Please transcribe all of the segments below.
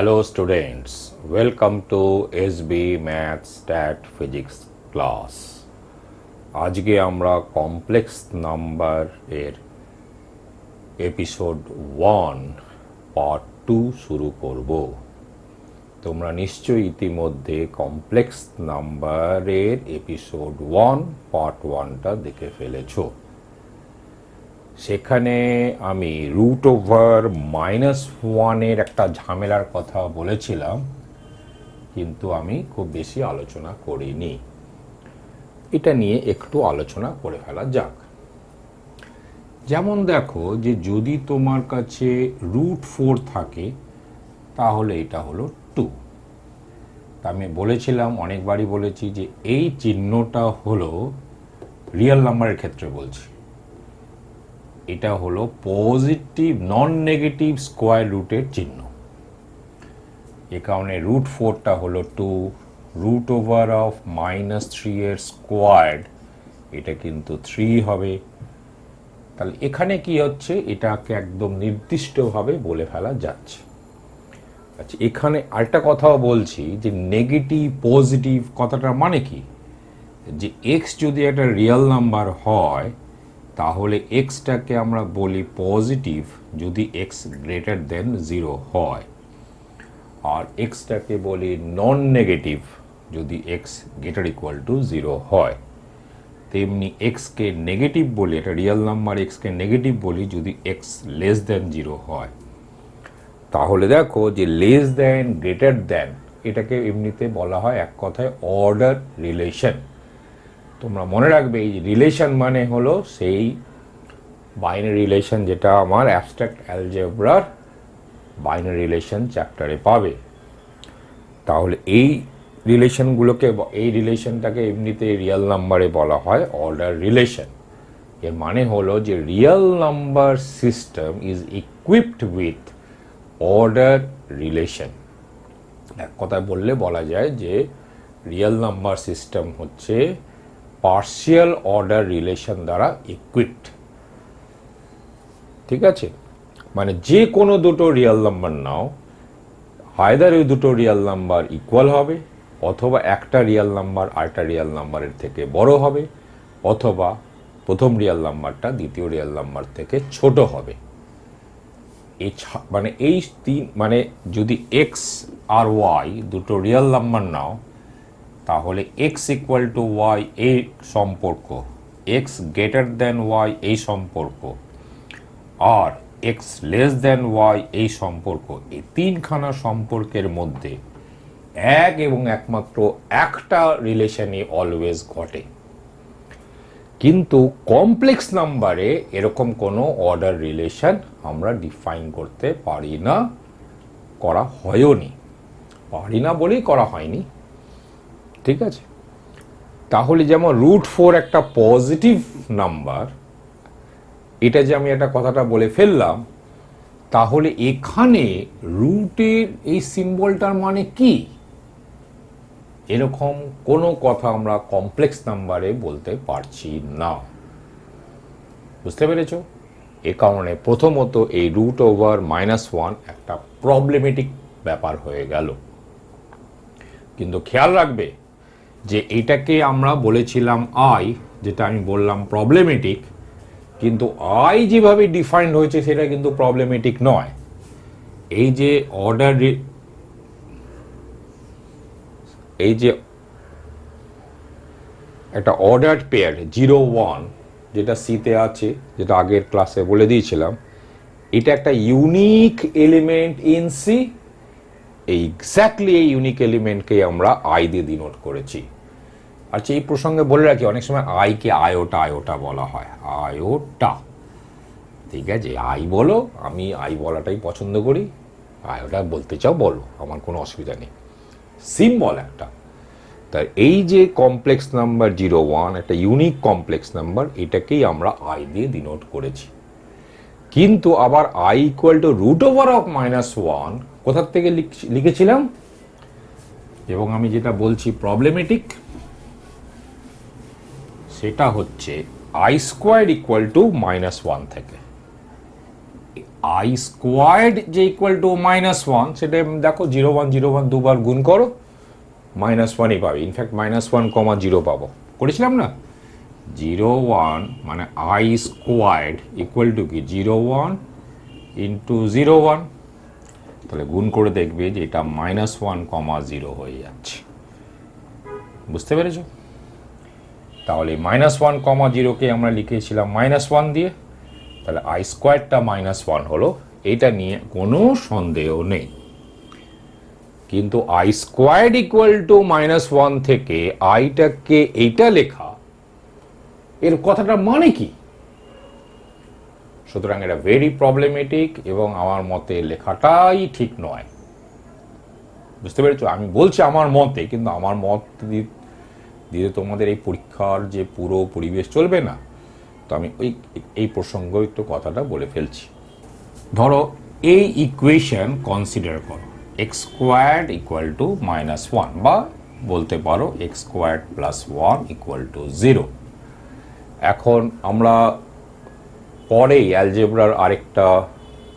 Hello students, welcome to SB Maths Stat Physics class. আজকে আমরা complex number এর episode 1 part 2 শুরু করব। তোমরা নিশ্চয়ই ইতিমধ্যে কমপ্লেক্স নাম্বারের এপিসোড 1 পার্ট 1টা দেখে ফেলেছো। সেখানে আমি রুট ওভার -1 একটা ঝামেলার কথা বলেছিলাম, কিন্তু আমি খুব বেশি আলোচনা করিনি। এটা নিয়ে একটু আলোচনা করে ফেলা যাক। যেমন দেখো যে যদি তোমার কাছে √4 থাকে তাহলে এটা হলো 2। তা আমি বলেছিলাম, অনেকবারই বলেছি যে এই চিহ্নটা হলো রিয়েল নাম্বারের ক্ষেত্রে বলছি, এটা হলো পজিটিভ নন নেগেটিভ স্কোয়ার রুটের চিহ্ন। এ কারণে √4টা হলো 2, রুট ওভার অফ -3 এর স্কোয়ার্ড এটা কিন্তু 3 হবে। তাহলে এখানে কি হচ্ছে, এটাকে একদম নির্দিষ্টভাবে বলে ফেলা যাচ্ছে। আচ্ছা, এখানে আরেকটা কথাও বলছি যে নেগেটিভ পজিটিভ কথাটার মানে কি, যে এক্স যদি একটা রিয়েল নাম্বার হয় তাহলে এক্সটাকে আমরা বলি পজিটিভ যদি এক্স গ্রেটার দেন 0 হয়, আর এক্সটাকে বলি নন নেগেটিভ যদি এক্স গ্রেটার ইকুয়াল টু 0 হয়। তেমনি এক্সকে নেগেটিভ বলি, এটা রিয়েল নাম্বার এক্সকে নেগেটিভ বলি যদি এক্স লেস দেন 0 হয়। তাহলে দেখো যে লেস দেন গ্রেটার দেন এটাকে এমনিতে বলা হয় এক কথায় অর্ডার রিলেশন। তোমরা মনে রাখবে এই রিলেশন মানে হলো সেই বাইনারি রিলেশন যেটা আমার অ্যাবস্ট্রাক্ট অ্যালজেব্রার বাইনারি রিলেশন চ্যাপ্টারে পাবে। তাহলে এই রিলেশনটাকে এমনিতে রিয়েল নাম্বারে বলা হয় অর্ডার রিলেশন। এর মানে হলো যে real number system is equipped with order relation. এক কথায় বললে বলা যায় যে রিয়েল নাম্বার সিস্টেম হচ্ছে পার্শিয়াল অর্ডার রিলেশন দ্বারা ইকুইপড। ঠিক আছে, মানে যে কোনো দুটো রিয়েল নাম্বার নাও, আইদার ওই দুটো রিয়েল নাম্বার ইকুয়াল হবে, অথবা একটা রিয়েল নাম্বার আরেকটা রিয়েল নাম্বারের থেকে বড় হবে, অথবা প্রথম রিয়েল নাম্বারটা দ্বিতীয় রিয়েল নাম্বার থেকে ছোট হবে। মানে যদি এক্স আর ওয়াই দুটো রিয়েল নাম্বার নাও তাহলে এক্স ইকুয়াল টু ওয়াই এই সম্পর্ক, এক্স গ্রেটার দেন ওয়াই এই সম্পর্ক, আর এক্স লেস দেন ওয়াই এই সম্পর্ক, এই তিনখানা সম্পর্কের মধ্যে এক এবং একমাত্র একটা রিলেশনই অলওয়েজ ঘটে। কিন্তু কমপ্লেক্স নাম্বারে এরকম কোনো অর্ডার রিলেশন আমরা ডিফাইন করতে পারি না, করা হয়ওনি। পারি না বলেই করা হয়নি। ঠিক আছে, তাহলে যেমন √4 একটা পজিটিভ নাম্বার, এটা যে আমি একটা কথাটা বলে ফেললাম, তাহলে এখানে রুটের এই সিম্বলটার মানে কি, এরকম কোনো কথা আমরা কমপ্লেক্স নাম্বারে বলতে পারছি না। বুঝতে পেরেছ? এ কারণে প্রথমত এই √1 একটা প্রবলেমেটিক ব্যাপার হয়ে গেল। কিন্তু খেয়াল রাখবে যে এটাকে আমরা বলেছিলাম আই, যেটা আমি বললাম প্রবলেমেটিক, কিন্তু আই যেভাবে ডিফাইন্ড হয়েছে সেটা কিন্তু প্রবলেমেটিক নয়। এই যে একটা অর্ডার্ড পেয়ার 0, 1 যেটা সিতে আছে, যেটা আগের ক্লাসে বলে দিয়েছিলাম, এটা একটা unique element in C. Exactly এই ইউনিক এলিমেন্টকে আমরা আই দিয়ে ডিনোট করেছি। আচ্ছা, এই প্রসঙ্গে বলে রাখি, অনেক সময় আইকে আয়োটা বলা হয়, আয়োটা। ঠিক আছে, আই বলো, আমি আই বলাটাই পছন্দ করি, আয়োটা বলতে চাও বলো, আমার কোনো অসুবিধা নেই, সিম্বল একটা। তাই এই যে কমপ্লেক্স নাম্বার 0, 1 একটা ইউনিক কমপ্লেক্স নাম্বার, এটাকেই আমরা আই দিয়ে ডিনোট করেছি। কিন্তু আবার আই ইকুয়াল টু √1 কোথার থেকে লিখেছিলাম, এবং আমি যেটা বলছি প্রবলেমেটিক, সেটা হচ্ছে i² ইকুয়াল টু -1 থেকে। আই স্কোয়ার্ড যে ইকুয়াল টু -1, সেটা দেখো 0 1 0 1 দুবার গুণ করো, -1ই পাবে। ইনফ্যাক্ট -1, 0 পাবো, করেছিলাম না? 0 1 মানে আই স্কোয়ার্ড ইকুয়াল টু কি 0 1 ইন্টু 0 1, তাহলে গুণ করে দেখবে যে এটা -1, 0 হয়ে যাচ্ছে। বুঝতে পেরেছো? তাহলে -1, 0কে আমরা লিখেছিলাম -1 দিয়ে, তাহলে আই স্কোয়ারটা -1 হলো, এটা নিয়ে কোনো সন্দেহ নেই। কিন্তু আই স্কোয়ার্ড ইকুয়াল টু -1 থেকে আইটাকে এইটা লেখা, এর কথাটা মানে কি? সুতরাং এটা ভেরি প্রবলেমেটিক এবং আমার মতে লেখাটাই ঠিক নয়। বুঝতে পেরেছো? আমি বলছি আমার মতে, কিন্তু আমার মত দিয়ে তোমাদের এই পরীক্ষার যে পুরো পরিবেশ চলবে না। তো আমি এই প্রসঙ্গ একটু কথাটা বলে ফেলছি। ধরো এই ইকুয়েশন কনসিডার করো, এক্স স্কোয়ার্ড ইকুয়াল টু -1, বা বলতে পারো x squared plus 1 equal to 0। এখন আমরা পরে অ্যালজেব্রার আরেকটা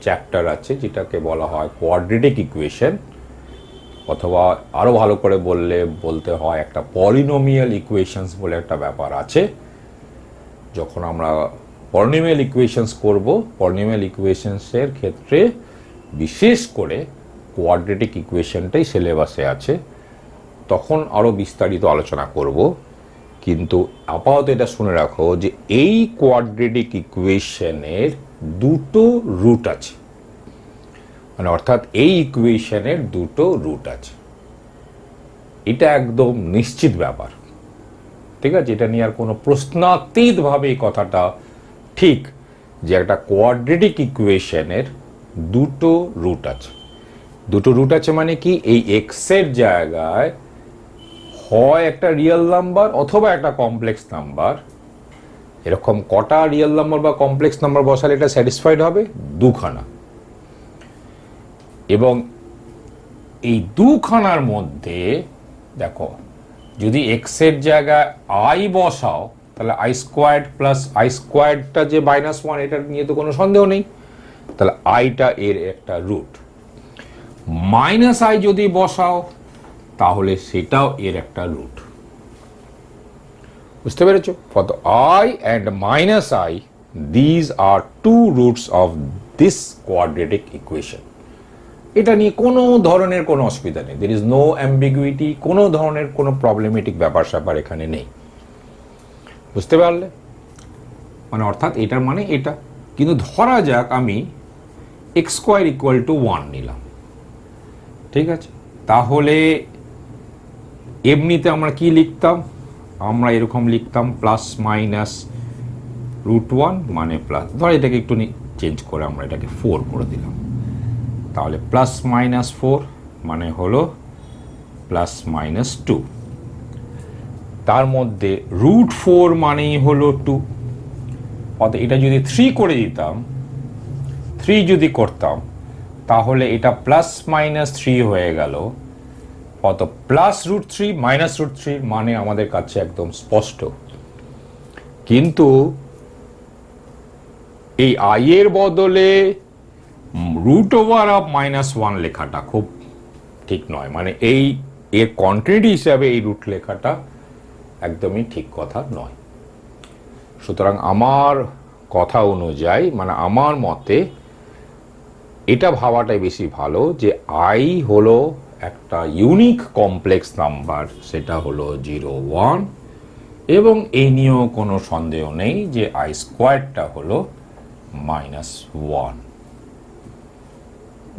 চ্যাপ্টার আছে যেটাকে বলা হয় কোয়াড্রেটিক ইকুয়েশন, অথবা আরও ভালো করে বলতে হয় একটা পলিনোমিয়াল ইকুয়েশনস বলে একটা ব্যাপার আছে। যখন আমরা পলিনোমিয়াল ইকুয়েশনস করব, পলিনোমিয়াল ইকুয়েশনসের ক্ষেত্রে বিশেষ করে কোয়াড্রেটিক ইকুয়েশনটাই সিলেবাসে আছে, তখন আরও বিস্তারিত আলোচনা করব। কিন্তু আপাতত এটা শুনে রাখো যে এই কোয়াড্রেটিক ইকুয়েশনের দুটো রুট আছে, মানে অর্থাৎ এই ইকুয়েশনের দুটো রুট আছে, এটা একদম নিশ্চিত ব্যাপার। ঠিক আছে? এটা নিয়ে আর কোনো প্রশ্নাতীতভাবে এই কথাটা ঠিক যে একটা কোয়াড্রেটিক ইকুয়েশনের দুটো রুট আছে। দুটো রুট আছে মানে কি, এই এক্সের জায়গায় হয় একটা রিয়েল নাম্বার অথবা একটা কমপ্লেক্স নাম্বার। এরকম কটা রিয়েল নাম্বার বা কমপ্লেক্স নাম্বার বসালে এটা স্যাটিসফাইড হবে? দুখানা। এবং এই দুখানার মধ্যে দেখো, যদি এক্সের জায়গায় আই বসাও, তাহলে আই স্কোয়ার্ড প্লাস আই স্কোয়ার্ডটা যে -1, এটা নিয়ে তো কোনো সন্দেহ নেই, তাহলে আইটা এর একটা রুট। -i যদি বসাও, তাহলে সেটাও এর একটা রুট। বুঝতে পেরেছো? For the i and -i, these are two roots of this quadratic equation. এটা নিয়ে কোনো ধরনের কোনো অসুবিধা নেই, দের ইজ নো অ্যাম্বিগুইটি, কোনো ধরনের কোনো প্রবলেমেটিক ব্যাপার স্যাপার এখানে নেই। বুঝতে পারলে? মানে অর্থাৎ এটার মানে এটা। কিন্তু ধরা যাক আমি এক্স স্কোয়ার ইকুয়াল টু 1 নিলাম, ঠিক আছে? তাহলে এমনিতে আমরা কি লিখতাম? আমরা এরকম লিখতাম ±√1 মানে প্লাস, ধর এটাকে একটু চেঞ্জ করে আমরা এটাকে 4 করে দিলাম, তাহলে +-4 মানে হলো +-2। তার মধ্যে √4 মানেই হলো 2। অর্থাৎ এটা যদি 3 করে দিতাম, 3 যদি করতাম, তাহলে এটা +-3 হয়ে গেল। অত +√3 -√3 মানে আমাদের কাছে একদম স্পষ্ট। কিন্তু এই আই এর বদলে √1 লেখাটা খুব ঠিক নয়, মানে এর কন্টিনিউটি হিসাবে এই রুট লেখাটা একদমই ঠিক কথা নয়। সুতরাং আমার কথা অনুযায়ী, মানে আমার মতে এটা ভাবাটাই বেশি ভালো যে আই হলো একটা ইউনিক কমপ্লেক্স নাম্বার, সেটা হলো 0 1, এবং এই নিয়েও কোনো সন্দেহ নেই যে আই স্কোয়ারটা হলো -1।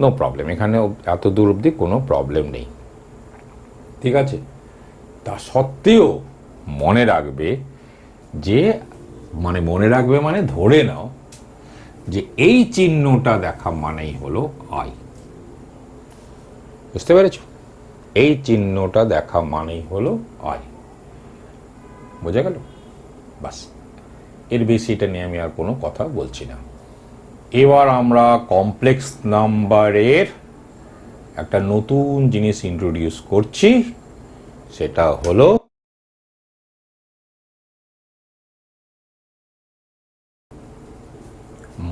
নো প্রবলেম, এখানে এত দূর অবধি কোনো প্রবলেম নেই। ঠিক আছে? তা সত্ত্বেও মনে রাখবে যে, মানে ধরে নাও যে এই চিহ্নটা দেখা মানেই হলো আই। বুঝতে পেরেছ? এই চিহ্নটা দেখা মানেই হলো আই। বোঝা গেল? বাস, এর বেশি এটা নিয়ে আমি আর কোনো কথা বলছি না। এবার আমরা কমপ্লেক্স নাম্বারের একটা নতুন জিনিস ইন্ট্রোডিউস করছি, সেটা হলো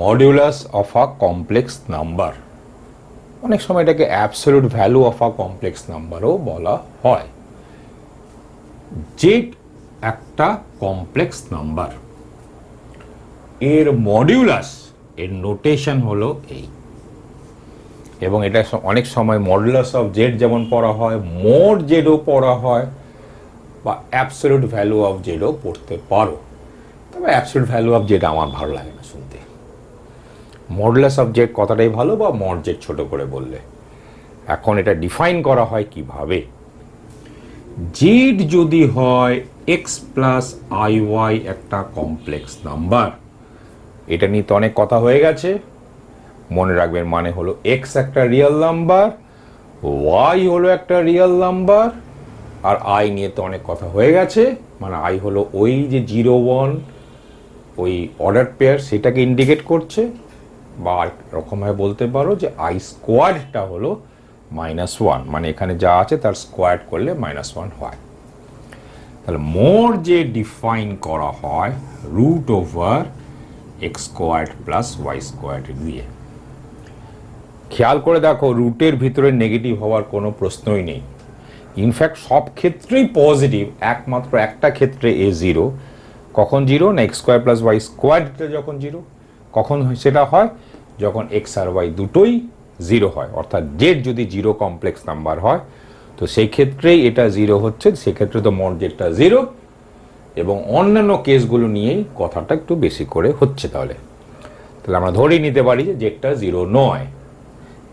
modulus of a complex number, অনেক সময় এটাকে absolute value of a complex নাম্বারও বলা হয়। জেড একটা কমপ্লেক্স নাম্বার, এর মডিউলাস, এর নোটেশন হলো এই। এবং এটা অনেক সময় মডুলাস অফ জেড যেমন পড়া হয়, মোড জেডও পড়া হয়, বা অ্যাবসলিউট ভ্যালু অফ জেডও পড়তে পারো। তবে অ্যাবসলিউট ভ্যালু অফ জেড আমার ভালো লাগে না শুনতে। মডুলাস অফ জেড কথাটাই ভালো, বা মড জেড ছোট করে বললে। এখন এটা ডিফাইন করা হয় কিভাবে? জেড যদি হয় এক্স প্লাস আই ওয়াই একটা কমপ্লেক্স নাম্বার, এটা নিয়ে তো অনেক কথা হয়ে গেছে। মনে রাখবেন, মানে হলো এক্স একটা রিয়েল নাম্বার, ওয়াই হলো একটা রিয়েল নাম্বার, আর আই নিয়ে তো অনেক কথা হয়ে গেছে। মানে আই হলো ওই যে 0 1 ওই অর্ডার পেয়ার, সেটাকে ইন্ডিকেট করছে। বা রকমভাবে বলতে পারো যে আই স্কোয়ারটা হলো -1, মানে এখানে যা আছে তার স্কোয়ার করলে -1 হয়। তাহলে মোড যে ডিফাইন করা হয় root over x square plus y square দিয়ে। খেয়াল করে দেখো, রুটের ভিতরে নেগেটিভ হওয়ার কোনো প্রশ্নই নেই। ইনফ্যাক্ট সব ক্ষেত্রেই পজিটিভ, একমাত্র একটা ক্ষেত্রে এ 0। কখন 0? না এক্স স্কোয়ার প্লাস ওয়াই স্কোয়ারটা যখন 0। কখন সেটা হয়? যখন এক্স আর ওয়াই দুটোই 0 হয়, অর্থাৎ জেড যদি 0 কমপ্লেক্স নাম্বার হয়, তো সেই ক্ষেত্রেই এটা 0 হচ্ছে। সেক্ষেত্রে তো মড জেডটা 0, এবং অন্যান্য কেসগুলো নিয়েই কথাটা একটু বেশি করে হচ্ছে। তাহলে আমরা ধরেই নিতে পারি যে জেডটা 0 নয়।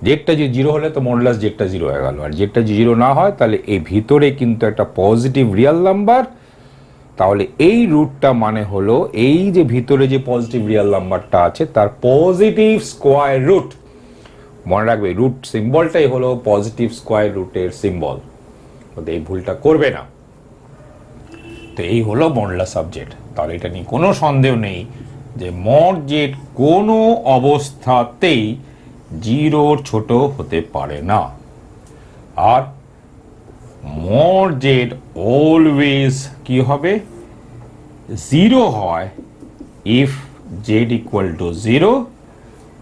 জেডটা যে 0 হলে তো মডুলাস জেডটা 0 হয়ে গেল। আর জেডটা যদি 0 না হয়, তাহলে এই ভিতরে কিন্তু একটা পজিটিভ রিয়েল নাম্বার। তাহলে এই রুটটা মানে হলো এই যে ভিতরে যে পজিটিভ রিয়েল নাম্বারটা আছে তার পজিটিভ স্কোয়ার রুট। মনে রাখবে, রুট সিম্বলটাই হলো পজিটিভ স্কোয়ার রুটের সিম্বল, এই ভুলটা করবে না। তো এই হলো মডুলাস অফ জেড। তাহলে এটা নিয়ে কোনো সন্দেহ নেই যে মড জেড কোনো অবস্থাতেই 0 ছোট হতে পারে না। আর মড জেড অলওয়েজ কি হবে? 0 হয় ইফ জেড ইকুয়াল টু 0,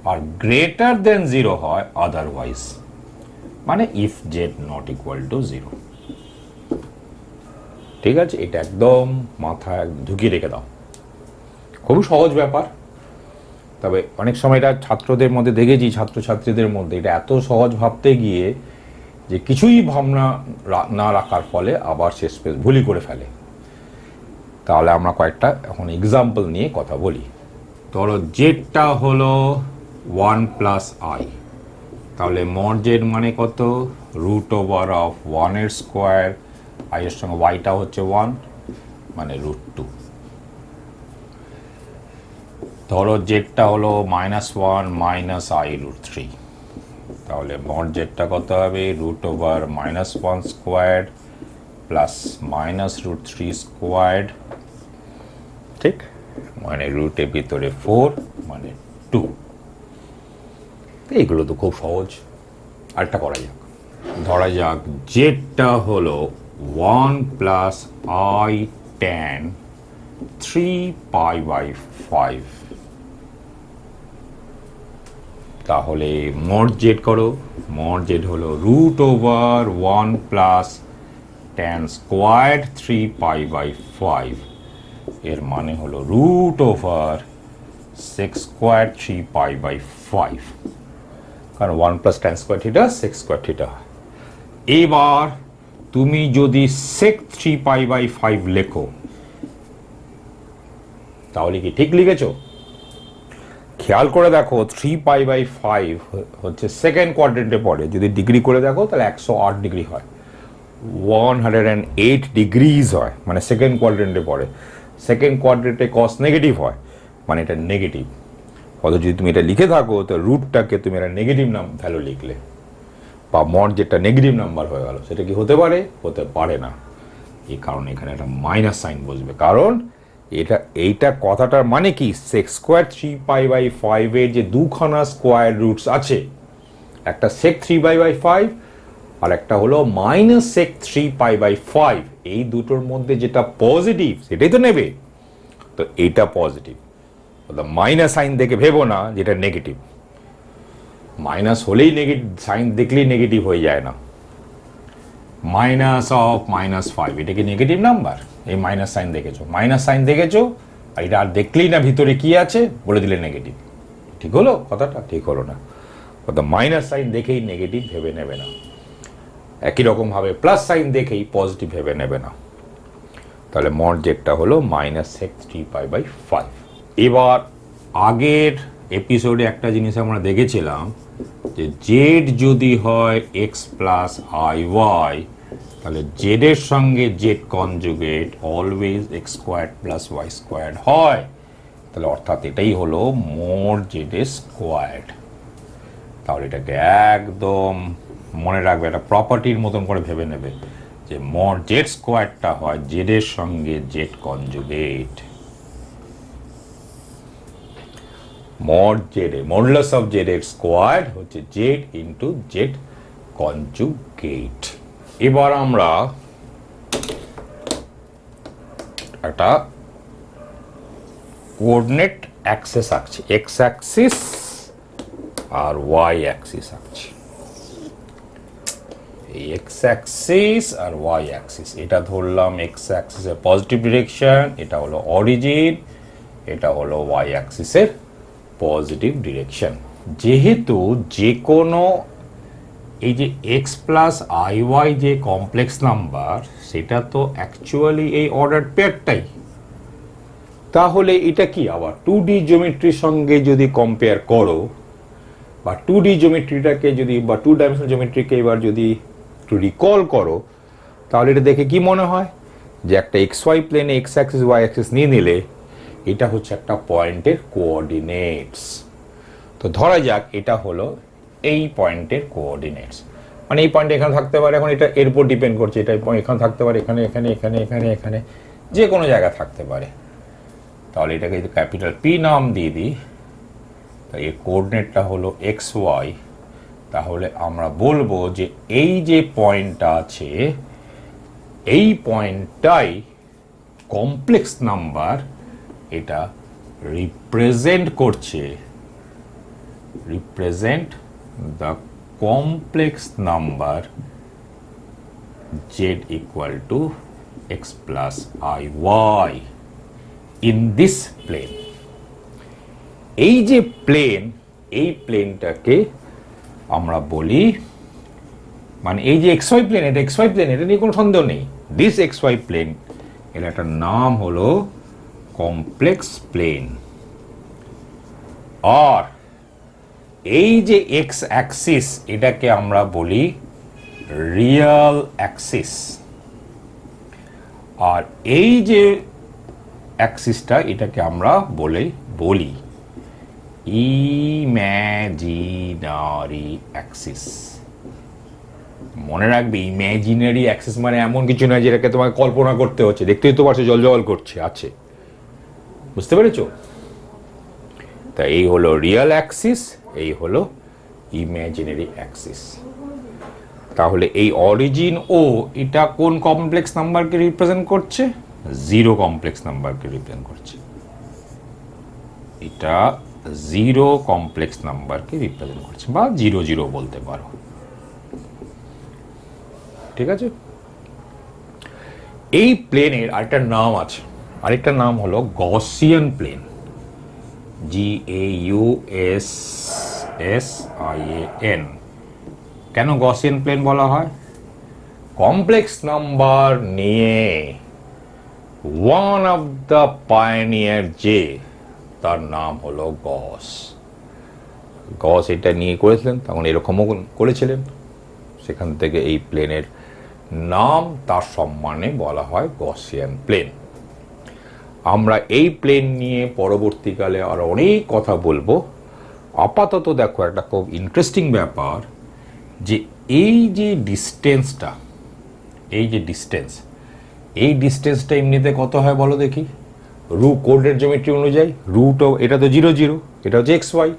আর গ্রেটার দেন 0 হয় আদারওয়াইজ, মানে if z not equal to 0। ঠিক আছে, এটা একদম মাথায় ঢুকিয়ে রেখে দাও। খুবই সহজ ব্যাপার। তবে অনেক সময় এটা ছাত্রদের মধ্যে দেখেছি, ছাত্রছাত্রীদের মধ্যে এটা এত সহজ ভাবতে গিয়ে যে কিছুই ভাবনা না রাখার ফলে আবার শেষ পেশ ভুলই করে ফেলে। তাহলে আমরা কয়েকটা এখন এক্সাম্পল নিয়ে কথা বলি। ধরো জেডটা হলো 1 প্লাস আই, তাহলে মড জেড মানে কত? রুট ওভার অফ 1 এর স্কোয়ার, আই এর সঙ্গে ওয়াইটা হচ্ছে 1, মানে √2। ধরো জেডটা হলো -1 মাইনাস আই √3, তাহলে মড জেডটা কত হবে? Root over -1 square plus -√3 square, ঠিক, মানে রুটের ভিতরে 4, মানে 2। এইগুলো তো খুব সহজ। আরেকটা করা যাক, ধরা যাক জেডটা হলো 1 প্লাস আই tan 3π/5। তাহলে মড জেড করো। মড জেড হলো root over 1 plus tan square 3π/5, এর মানে হলো রুট ওভার 6 স্কোয়ার 3π/5, কারণ 1 plus tan square theta 6 square theta. এবার তুমি যদি sec 3π/5 লেখো, তাহলে কি ঠিক লিখেছো? খেয়াল করে দেখো, 3π/5 হচ্ছে সেকেন্ড কোয়াড্রেন্টে পড়ে। যদি ডিগ্রি করে দেখো তাহলে 108 ডিগ্রি হয়, 108 ডিগ্রিজ হয়, মানে সেকেন্ড কোয়াড্রেন্টে পড়ে। সেকেন্ড কোয়াড্রেন্টে কস নেগেটিভ হয়, মানে এটা নেগেটিভ। অথচ যদি তুমি এটা লিখে থাকো, তো রুটটাকে তুমি একটা নেগেটিভ ভ্যালু লিখলে, বা মড যেটা নেগেটিভ নাম্বার হয়ে গেল, সেটা কি হতে পারে? হতে পারে না। এই কারণে এখানে একটা মাইনাস সাইন বসবে, কারণ এইটা কথাটার মানে কি, সেক স্কোয়ার 3π/5 এর যে দুখানা স্কোয়ার রুটস আছে, একটা sec 3π/5 আর একটা হলো -sec 3π/5, এই দুটোর মধ্যে যেটা পজিটিভ সেটাই তো নেবে। তো এইটা পজিটিভ, মাইনাস সাইন দেখে ভেবো না যেটা নেগেটিভ। মাইনাস হলেই নেগেটিভ, সাইন দেখলেই নেগেটিভ হয়ে যায় না। -5 এটা কি নেগেটিভ নাম্বার? এই মাইনাস সাইন দেখেছো, মাইনাস সাইন দেখেছো, আর এটা আর দেখলেই না ভিতরে কি আছে বলে দিলে নেগেটিভ। ঠিক হলো কথাটা? ঠিক হলো না। মাইনাস সাইন দেখেই নেগেটিভ ভেবে নেবে না, একই রকম ভাবে প্লাস সাইন দেখেই পজিটিভ ভেবে নেবে না। তাহলে মড জেডটা হলো -x3π/5। এবার আগের এপিসোডে একটা জিনিস আমরা দেখেছিলাম যে জেড যদি হয় এক্স প্লাস আই ওয়াই, তাহলে জেড এর সঙ্গে z conjugate always x squared plus y squared হয়। তাহলে অর্থাৎ এটাই হলো মড জেড স্কোয়ার্ড। তাহলে এটাকে একদম মনে রাখবে, একটা প্রপার্টির মতন করে ভেবে নেবে যে মড জেড স্কোয়ারটা হয় জেড এর সঙ্গে জেড কনজুগেট। মড জেড এর মডুলাস অফ জেড এর স্কোয়ার হচ্ছে জেড ইন্টু জেড কনজুগেট। এবার আমরা একটা কোঅর্ডিনেট অ্যাক্সিস আঁকছি, এক্স অ্যাক্সিস আর ওয়াই অ্যাক্সিস আঁকছি। এই এক্স অ্যাক্সিস আর ওয়াই অ্যাক্সিস, এটা ধরলাম এক্স অ্যাক্সিসের পজিটিভ ডিরেকশন, এটা হলো অরিজিন, এটা হলো ওয়াই অ্যাক্সিসের পজিটিভ ডিরেকশন। যেহেতু যে কোনো এই যে এক্স প্লাস আই ওয়াই যে কমপ্লেক্স নাম্বার, সেটা তো অ্যাকচুয়ালি এই অর্ডার পেয়ারটাই। তাহলে এটা কি আবার 2D জিওমেট্রির সঙ্গে যদি কম্পেয়ার করো, বা 2D জিওমেট্রিটাকে যদি, বা 2 ডাইমেনশনাল জিওমেট্রিকে এবার যদি একটু রিকল করো, তাহলে এটা দেখে কি মনে হয় যে একটা এক্স ওয়াই প্লেনে এক্স অ্যাক্সিস ওয়াই অ্যাক্সিস নিয়ে নিলে এটা হচ্ছে একটা পয়েন্টের কোঅর্ডিনেটস। তো ধরা যাক এটা হলো এই পয়েন্টের কোঅর্ডিনেটস, মানে এই পয়েন্ট এখানে থাকতে পারে, এখন এটা এর উপর ডিপেন্ড করছে, এটা এখানে থাকতে পারে, এখানে এখানে এখানে এখানে এখানে যে কোনো জায়গায় থাকতে পারে। তাহলে এটাকে যদি ক্যাপিটাল পি নাম দিয়ে দিই, তাই এর কোঅর্ডিনেটটা হলো এক্স ওয়াই, তাহলে আমরা বলবো যে এই যে পয়েন্টটা আছে এই পয়েন্টটাই কমপ্লেক্স নাম্বার, এটা রিপ্রেজেন্ট করছে, represent the complex number z equal to x plus i y in this plane. এই যে প্লেন, এই প্লেনটাকে আমরা বলি, মানে এই যে এক্স ওয়াই প্লেন, এটা এক্স ওয়াই প্লেন, এটা নিয়ে কোনো সন্দেহ নেই, দিস এক্স ওয়াই প্লেন, এর একটা নাম হলো কমপ্লেক্স প্লেন। আর এই যে এক্স অ্যাক্সিস, এটাকে আমরা বলি রিয়েল অ্যাক্সিস। আর এই যে অ্যাক্সিসটা, এটাকে আমরা বলি ইম্যাজিনারি অ্যাক্সিস। মনে রাখবে, ইম্যাজিনারি অ্যাক্সিস মানে এমন কিছু নয় যেটাকে তোমাকে কল্পনা করতে হচ্ছে, দেখতেই তো পারছো জল জল করছে আছে, বুঝতে পেরেছো? তা এই হলো রিয়েল অ্যাক্সিস, এই হলো ইম্যাজিনারি অ্যাক্সিস। তাহলে এই অরিজিন ও এটা কোন কমপ্লেক্স নাম্বারকে রিপ্রেজেন্ট করছে? জিরো কমপ্লেক্স নাম্বারকে রিপ্রেজেন্ট করছে। এটা জিরো কমপ্লেক্স নাম্বারকে রিপ্রেজেন্ট করছে, বা 0 0 বলতে পারো। ঠিক আছে? এই প্লেনের আরেকটা নাম আছে, আরেকটা নাম হলো গসিয়ান প্লেন, GAUSSIAN। কেন গসিয়ান প্লেন বলা হয়? কমপ্লেক্স নাম্বার নিয়ে ওয়ান অফ দ্য পায়োনিয়ার যে, তার নাম হলো গস। গস এটা নিয়ে করেছিলেন, তখন এরকমও করেছিলেন, সেখান থেকে এই প্লেনের নাম তার সম্মানে বলা হয় গসিয়ান প্লেন। আমরা এই প্লেন নিয়ে পরবর্তীকালে আর অনেক কথা বলবো। আপাতত দেখো একটা খুব ইন্টারেস্টিং ব্যাপার, যে এই যে ডিস্টেন্সটা, এই যে ডিস্টেন্স, এই ডিস্টেন্সটা এমনিতে কত হয় বলো দেখি? কোঅর্ডিনেট জিওমেট্রি অনুযায়ী এটা তো 0 0, এটা হচ্ছে এক্স ওয়াই,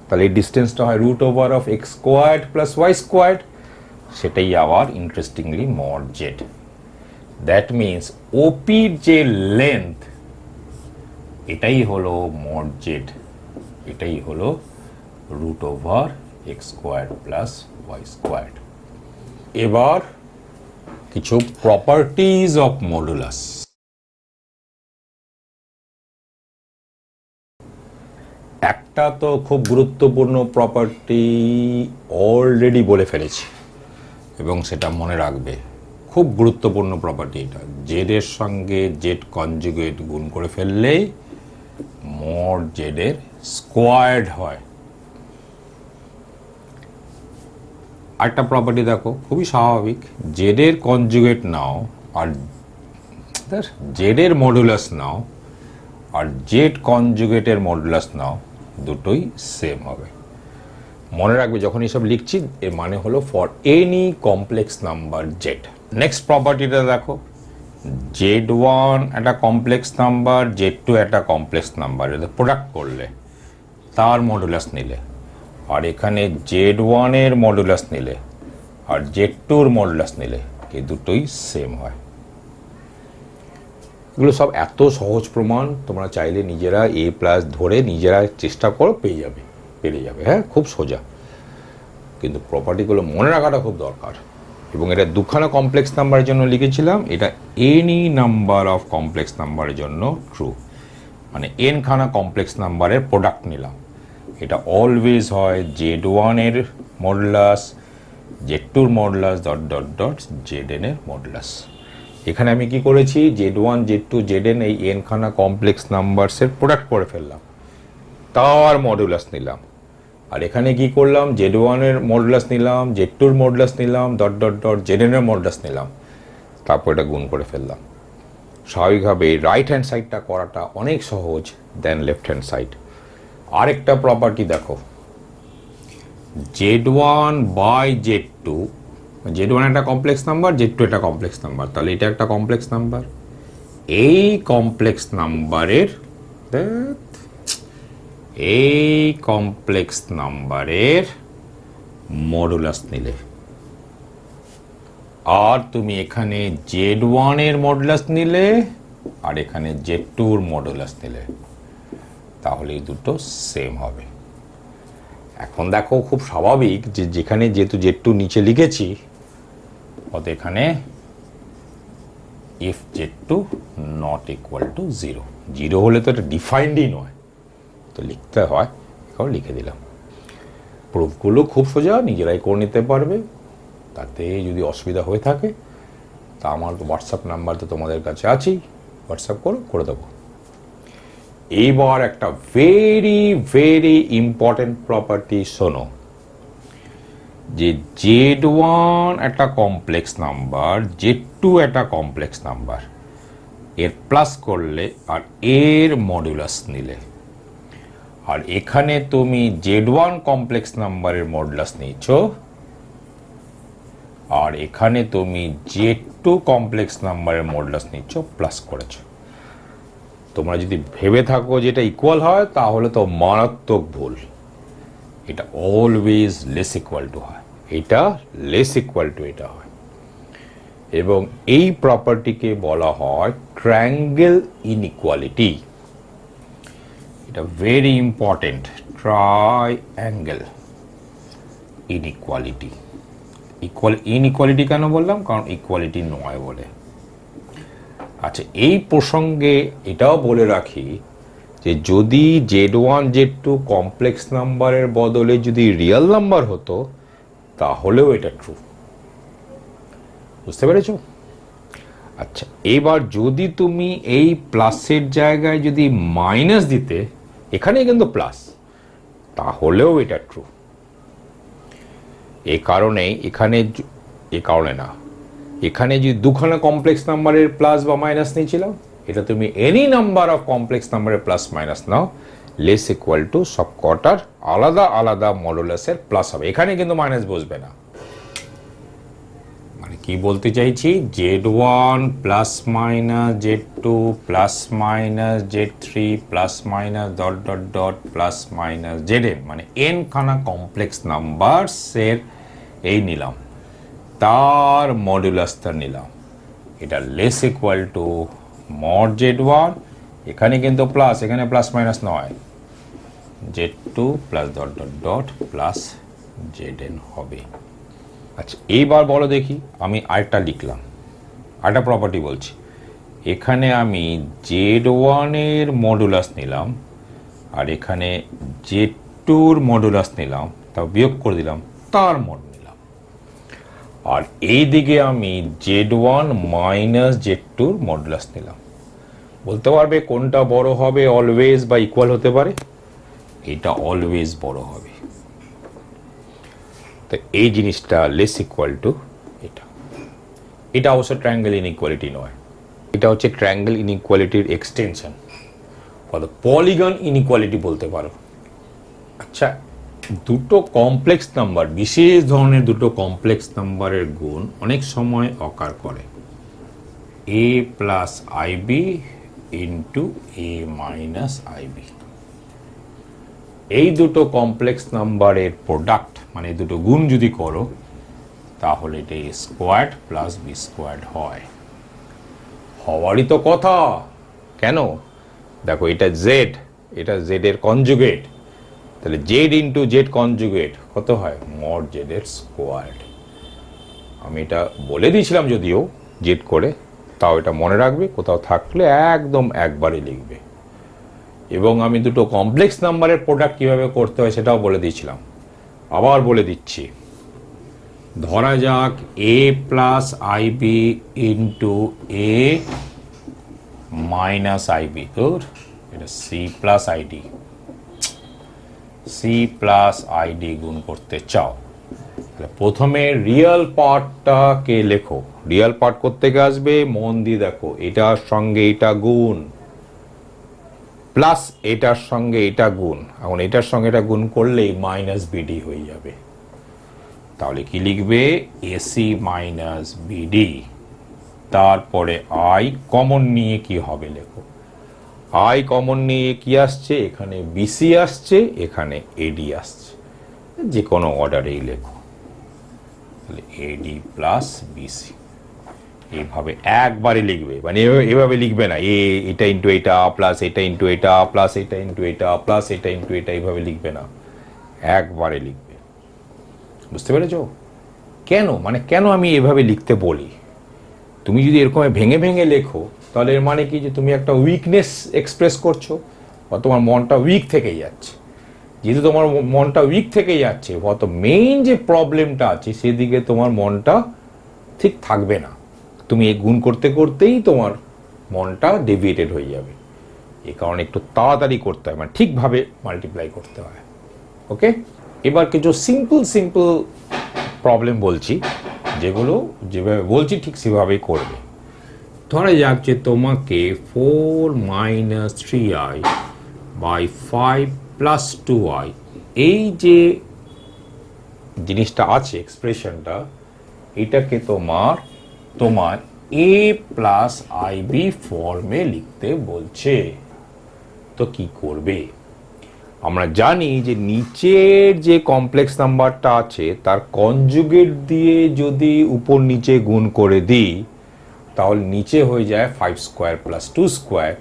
তাহলে এই ডিস্টেন্সটা হয় √ওভার of x squared plus y squared, সেটাই আবার interestingly mod z. That means ওপির যে লেন্থ, এটাই হলো মড জেড, এটাই হলো root over x square plus y square. এবার কিছু প্রপার্টিজ অফ মডুলাস। একটা তো খুব গুরুত্বপূর্ণ প্রপার্টি অলরেডি বলে ফেলেছি এবং সেটা মনে রাখবে, খুব গুরুত্বপূর্ণ প্রপার্টি এটা। জেড এর সঙ্গে জেড কনজুগেট গুণ করে ফেললেই মড জেড এর স্কোয়ার্ড হয়। আরেকটা প্রপার্টি দেখো, খুবই স্বাভাবিক, জেড এর কনজুগেট নাও আর জেড এর মডুলাস নাও আর জেড কনজুগেটের মডুলাস নাও, দুটোই সেম হবে। মনে রাখবে যখন এইসব লিখছি এর মানে হলো for any complex number z. Next প্রপার্টিটা দেখো, জেড ওয়ান একটা কমপ্লেক্স নাম্বার, জেড টু একটা কমপ্লেক্স নাম্বার, এটা প্রোডাক্ট করলে তার মডুলাস নিলে, আর এখানে জেড ওয়ানের মডুলাস নিলে আর জেড টুর মডুলাস নিলে, এই দুটোই সেম হয়। এগুলো সব এত সহজ প্রমাণ, তোমরা চাইলে নিজেরা এ প্লাস ধরে নিজেরা চেষ্টা করো, পেয়ে যাবে। হ্যাঁ, খুব সোজা, কিন্তু প্রপার্টিগুলো মনে রাখাটা খুব দরকার। এবং এটা দুখানা কমপ্লেক্স নাম্বারের জন্য লিখেছিলাম, এটা এনি নাম্বার অফ কমপ্লেক্স নাম্বারের জন্য ট্রু, মানে এন খানা কমপ্লেক্স নাম্বারের প্রোডাক্ট নিলাম। এটা অলওয়েজ হয় জেড ওয়ানের মডুলাস, জেড টুর modulus dot dot dot z n এর মডুলাস। এখানে আমি কি করেছি, z one z two z n এই এন খানা কমপ্লেক্স নাম্বারসের প্রোডাক্ট করে ফেললাম, তার মডুলাস নিলাম। আর এখানে কি করলাম, জেড ওয়ানের মডুলাস নিলাম, জেড টুর মডুলাস নিলাম, dot dot dot z n এর মডুলাস নিলাম, তারপর এটা গুণ করে ফেললাম। স্বাভাবিকভাবে রাইট হ্যান্ড সাইডটা করাটা অনেক সহজ দেন লেফট হ্যান্ড সাইড। আরেকটা প্রপার্টি দেখো, z one by z two, z one একটা কমপ্লেক্স নাম্বার, জেড টু একটা কমপ্লেক্স নাম্বার, তাহলে এটা একটা কমপ্লেক্স নাম্বার। এই কমপ্লেক্স নাম্বারের মডুলাস নিলে, আর তুমি এখানে জেড ওয়ানের মডুলাস নিলে আর এখানে জেড টুর মডুলাস নিলে, তাহলে এই দুটো সেম হবে। এখন দেখো খুব স্বাভাবিক যে যেখানে যেহেতু জেড টু নিচে লিখেছি, অত এখানে if z two not equal to zero, zero হলে তো এটা ডিফাইন্ডই নয়, তো লিখতে হয়, এখন লিখে দিলাম। প্রুফগুলো খুব সোজা, নিজেরাই করে নিতে পারবে। তাতে যদি অসুবিধা হয়ে থাকে তা আমার হোয়াটসঅ্যাপ নাম্বার তো তোমাদের কাছে আছেই, হোয়াটসঅ্যাপ করে দেবো। এইবার একটা ভেরি ভেরি ইম্পর্টেন্ট প্রপার্টি শোনো, যে জেড ওয়ান একটা কমপ্লেক্স নাম্বার, জেড টু একটা কমপ্লেক্স নাম্বার, এর প্লাস করলে আর এর মডুলাস নিলে, আর এখানে তুমি জেড ওয়ান কমপ্লেক্স নাম্বারের মডুলাস নিচ্ছ আর এখানে তুমি জেড টু কমপ্লেক্স নাম্বারের মডুলাস নিচ্ছ, প্লাস করেছো। তোমরা যদি ভেবে থাকো যে এটা ইকুয়াল হয়, তাহলে তো মারাত্মক ভুল। এটা অলওয়েজ লেস ইকুয়াল টু হয়, এটা লেস ইকুয়াল টু এটা হয়। এবং এই প্রপার্টিকে বলা হয় ট্রায়াঙ্গেল ইনইকুয়ালিটি। এটা very important, triangle inequality. Inequality কেন বললাম, কারণ ইকুয়ালিটি নয় বলে। আচ্ছা, এই প্রসঙ্গে এটাও বলে রাখি যে যদি z one z two complex নাম্বারের বদলে যদি রিয়েল নাম্বার হতো, তাহলেও এটা ট্রু। বুঝতে পেরেছো? আচ্ছা, এবার যদি তুমি এই প্লাসের জায়গায় যদি মাইনাস দিতে, এখানে কিন্তু প্লাস, তাহলেও এটা ট্রু। এই কারণে এখানে যদি দুখানা কমপ্লেক্স নাম্বারের প্লাস বা মাইনাস নিয়েছিলাম, এটা তুমি এনি নাম্বার অফ কমপ্লেক্স নাম্বারের প্লাস মাইনাস নাও, লেস ইকুয়াল টু সব কটার আলাদা আলাদা মডুলাসের প্লাস হবে, এখানে কিন্তু মাইনাস বসবে না। মানে কি বলতে চাইছি, z one plus minus z two plus minus z three plus minus dot dot dot plus minus z n, মানে এন খানা কমপ্লেক্স নাম্বারসের এই নিলাম, তার মডুলাসটা নিলাম, এটা less equal to mod z one এখানে কিন্তু প্লাস, এখানে প্লাস মাইনাস নয়, z2 plus dot dot dot plus zn হবে। আচ্ছা এইবার বলো দেখি, আমি আরেকটা লিখলাম, আরেকটা প্রপার্টি বলছি, এখানে আমি z1 এর মডুলাস নিলাম আর এখানে z2 এর মডুলাস নিলাম, তাও বিয়োগ করে দিলাম, তার মড নিলাম, আর এই দিকে আমি z1 মাইনাস z2 এর মডুলাস নিলাম। বলতে পারবে কোনটা বড় হবে, অলওয়েজ বা ইকুয়াল হতে পারে? এটা অলওয়েজ বড় হবে। তো এই জিনিসটা লেস ইকুয়াল টু এটা। এটা অবশ্য ট্রায়াঙ্গেল ইনইকুয়ালিটি নয়, এটা হচ্ছে ট্রায়াঙ্গেল ইনইকুয়ালিটির এক্সটেনশন, অর্থাৎ পলিগন ইনইকুয়ালিটি বলতে পারো। আচ্ছা, দুটো কমপ্লেক্স নাম্বার, বিশেষ ধরনের দুটো কমপ্লেক্স নাম্বারের গুণ অনেক সময় অকার করে, a plus i b into a minus i b. এই দুটো কমপ্লেক্স নাম্বারের প্রোডাক্ট মানে দুটো গুণ যদি করো তাহলে এটা a squared plus b squared হয়। হওয়ারই তো কথা, কেন? দেখো এটা জেড, এটা জেড এর কনজুগেট, তাহলে জেড ইন্টু জেড কনজুগেট কত হয়? মড জেড এর স্কোয়ার্ড। আমি এটা বলে দিয়েছিলাম যদিও জেড করে, তাও এটা মনে রাখবে, কোথাও থাকলে একদম একবারে লিখবে। এবং আমি দুটো কমপ্লেক্স নাম্বারের প্রোডাক্ট কীভাবে করতে হয় সেটাও বলে দিয়েছিলাম, আবার বলে দিচ্ছি। ধরা যাক a plus i b into a minus i b, এটা c plus i d, c plus i d গুণ করতে চাও, প্রথমে রিয়েল পার্টটাকে লেখো। রিয়েল পার্ট করতে গিয়ে আসবে, মন দিয়ে দেখো, এটার সঙ্গে এটা গুণ প্লাস এটার সঙ্গে এটা গুণ, এখন এটার সঙ্গে এটা গুণ করলেই মাইনাস বিডি হয়ে যাবে। তাহলে কি লিখবে? এসি মাইনাস বিডি, তারপরে আই কমন নিয়ে কি হবে লেখো। আই কমন নিয়ে কি আসছে? এখানে বিসি আসছে, এখানে এডি আসছে, যে কোনো অর্ডারেই লেখো। তাহলে এডি প্লাস বিসি এইভাবে একবারে লিখবে, মানে এভাবে লিখবে না এটা ইন্টু এটা প্লাস এটা ইন্টু এটা প্লাস এটা ইন্টু এটা প্লাস এটা ইন্টু এটা, এইভাবে লিখবে না, একবারে লিখবে। বুঝতে পেরেছো? কেন, মানে কেন আমি এভাবে লিখতে বলি? তুমি যদি এরকম ভেঙে ভেঙে লেখো তাহলে এর মানে কি, যে তুমি একটা উইকনেস এক্সপ্রেস করছো বা তোমার মনটা উইক থেকে যাচ্ছে। যেহেতু তোমার মনটা উইক থেকে যাচ্ছে, অত মেইন যে প্রবলেমটা আছে সেদিকে তোমার মনটা ঠিক থাকবে না। তুমি এই গুণ করতে করতেই তোমার মনটা ডেভিয়েটেড হয়ে যাবে। এই কারণে একটু তাড়াতাড়ি করতে হয়, মানে ঠিকভাবে মাল্টিপ্লাই করতে হয়। ওকে, এবার কিছু সিম্পল প্রবলেম বলছি, যেগুলো যেভাবে বলছি ঠিক সেভাবেই করবে। ধরা যাক যে তোমাকে 4 minus 3i by 5 plus 2i, এই যে জিনিসটা আছে এক্সপ্রেশনটা, এটাকে তোমার এ প্লাস আইবি ফর্মে লিখতে বলছে। তো কি করবে? আমরা জানি যে নিচের যে কমপ্লেক্স নাম্বারটা আছে তার কনজুগেট দিয়ে যদি উপর নিচে গুণ করে দিই তাহলে নিচে হয়ে যায় 5 স্কোয়ার প্লাস 2 স্কোয়ার,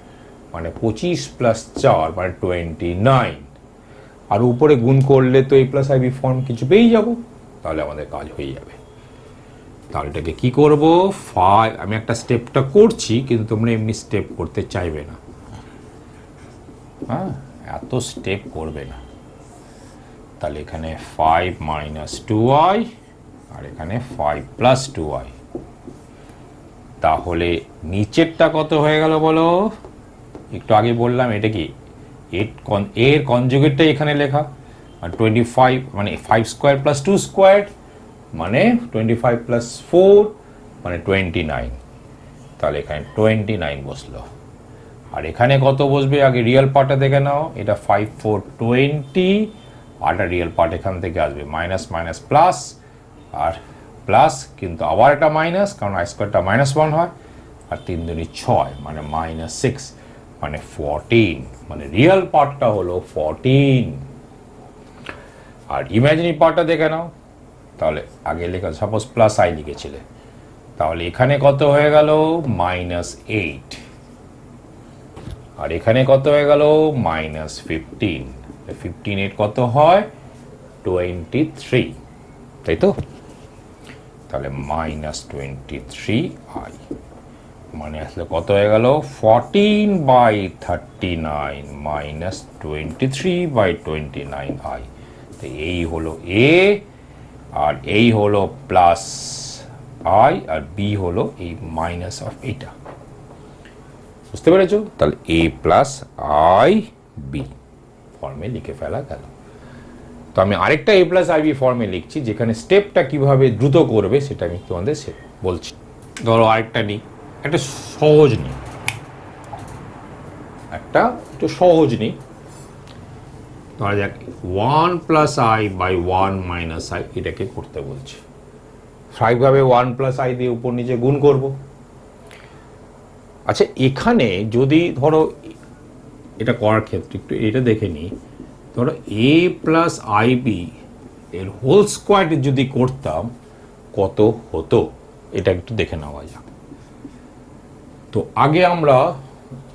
মানে 25 প্লাস 4 মানে 29, আর উপরে গুণ করলে তো এ প্লাস আইবি ফর্ম কিছু পেয়েই যাব, তাহলে আমাদের কাজ হয়ে যাবে। তাহলে এটাকে কি করব? আমি একটা স্টেপটা করছি, কিন্তু তোমরা এমনি স্টেপ করতে চাইবে না, হ্যাঁ, এত স্টেপ করবে না। তাহলে এখানে 5 মাইনাস 2i আর এখানে 5 প্লাস 2i, তাহলে নিচেরটা কত হয়ে গেল বলো? একটু আগে বললাম এটা কি, এর কনজুগেটটা এখানে লেখা, আর 25 মানে 5 স্কোয়ার প্লাস 2 স্কোয়ার মানে 25 প্লাস 4 মানে 29, তাহলে এখানে 29 বসলো। আর এখানে কত বসবে? আগে রিয়েল পার্টটা দেখে নাও, এটা 5 4 20, আর রিয়েল পার্ট এখান থেকে আসবে মাইনাস মাইনাস প্লাস, আর প্লাস কিন্তু আবার একটা মাইনাস, কারণ আই স্কোয়ারটা -1 হয়, আর 3 দুনি 6 মানে -6 মানে 14, মানে রিয়েল পার্টটা হলো 14। আর ইমাজিনারি পার্টটা দেখে নাও, তাহলে আগে লেখা সাপোজ প্লাস আই লিখেছিলে, তাহলে এখানে কত হয়ে গেল? -8। আর এখানে কত হয়ে গেল -15, 15 এর কত হয় 23, তাই তো? তাহলে -23i মানে আসলে কত হয়ে গেল 14/39 -23/29i। তো এই হলো এ, আর এই হলো প্লাস আই, আর বি হলো এই মাইনাস অফ এটা। বুঝতে পেরেছো? তাহলে এ প্লাস আই বি ফর্মে লিখে ফেলা গেল। তো আমি আরেকটা এ প্লাস আই বি ফর্মে লিখছি, যেখানে স্টেপটা কিভাবে দ্রুত করবে সেটা আমি তোমাদের বলছি। ধরো আরেকটা নিই, একটা সহজ নিই, একটা একটু সহজ নিই। ধরা যাক 1 plus i by 1 minus i, এটাকে করতে বলছি। স্বাভাবিকভাবে 1 প্লাস আই দিয়ে উপর নিচে গুণ করব। আচ্ছা, এখানে যদি ধরো এটা করার ক্ষেত্রে একটু এটা দেখে নিই, ধরো এ প্লাস আই বি এর হোল স্কোয়ার যদি করতাম কত হতো, এটা একটু দেখে নেওয়া যাক। তো আগে আমরা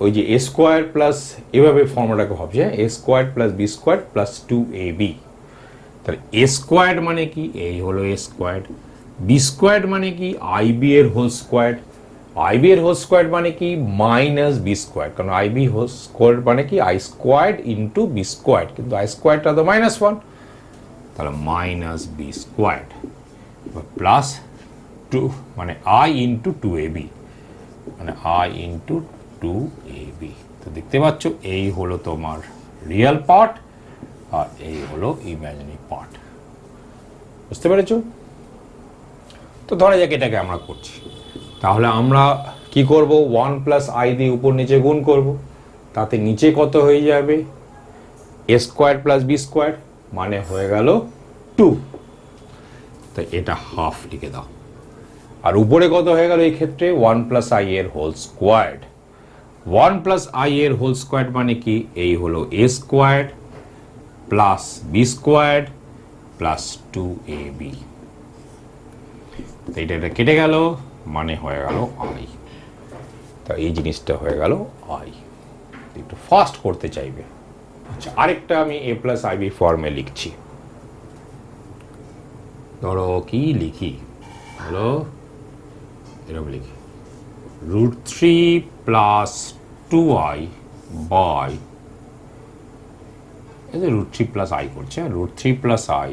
ওই যে এ স্কোয়ার প্লাস, এভাবে ফর্মুলাটাকে ভাবছি, হ্যাঁ, a square plus b square plus 2ab। তাহলে এ স্কোয়ার মানে কি, এই হলো এ স্কোয়ার। বি স্কোয়ার মানে কি আইবি এর হোল স্কোয়ার। আইবি এর হোল স্কোয়ার মানে কি মাইনাস বি স্কোয়ার, কারণ আইবি হোল স্কোয়ার মানে কি i square into b square, কিন্তু আই স্কোয়ারটা তো -1, তাহলে মাইনাস বি স্কোয়ার প্লাস 2 মানে আই ইন্টু 2ab, মানে আই ইন্টু 2ab। তো দেখতে পাচ্ছ এই হলো তোমার রিয়েল পার্ট, আর এই হলো ইমাজিনারি পার্ট। বুঝতে পেরেছো? তো ধরা যাক এটাকে আমরা করছি, তাহলে আমরা কি করব 1 প্লাস আই দিয়ে উপর নিচে গুণ করব। তাতে নিচে কত হয়ে যাবে এ স্কোয়ার প্লাস বি স্কোয়ার, মানে হয়ে গেল 2। তাই এটা হাফ লিখে দাও। আর উপরে কত হয়ে গেল এই ক্ষেত্রে 1 প্লাস আই এর হোল স্কোয়ার। 1 প্লাস আই এর হোল স্কোয়ার মানে কি এই হলো a square plus b square plus 2ab। এটা কেটে গেল, মানে হয়ে গেল আই। তা এই জিনিসটা হয়ে গেল আই। একটু ফাস্ট করতে চাইবে। আচ্ছা, আরেকটা আমি এ প্লাস আইবি ফর্মে লিখছি। ধরো কি লিখি, হলো এরকম লিখি √3 প্লাস 2i বাই, এই যে √3 প্লাস আই করছে, √3 প্লাস আই,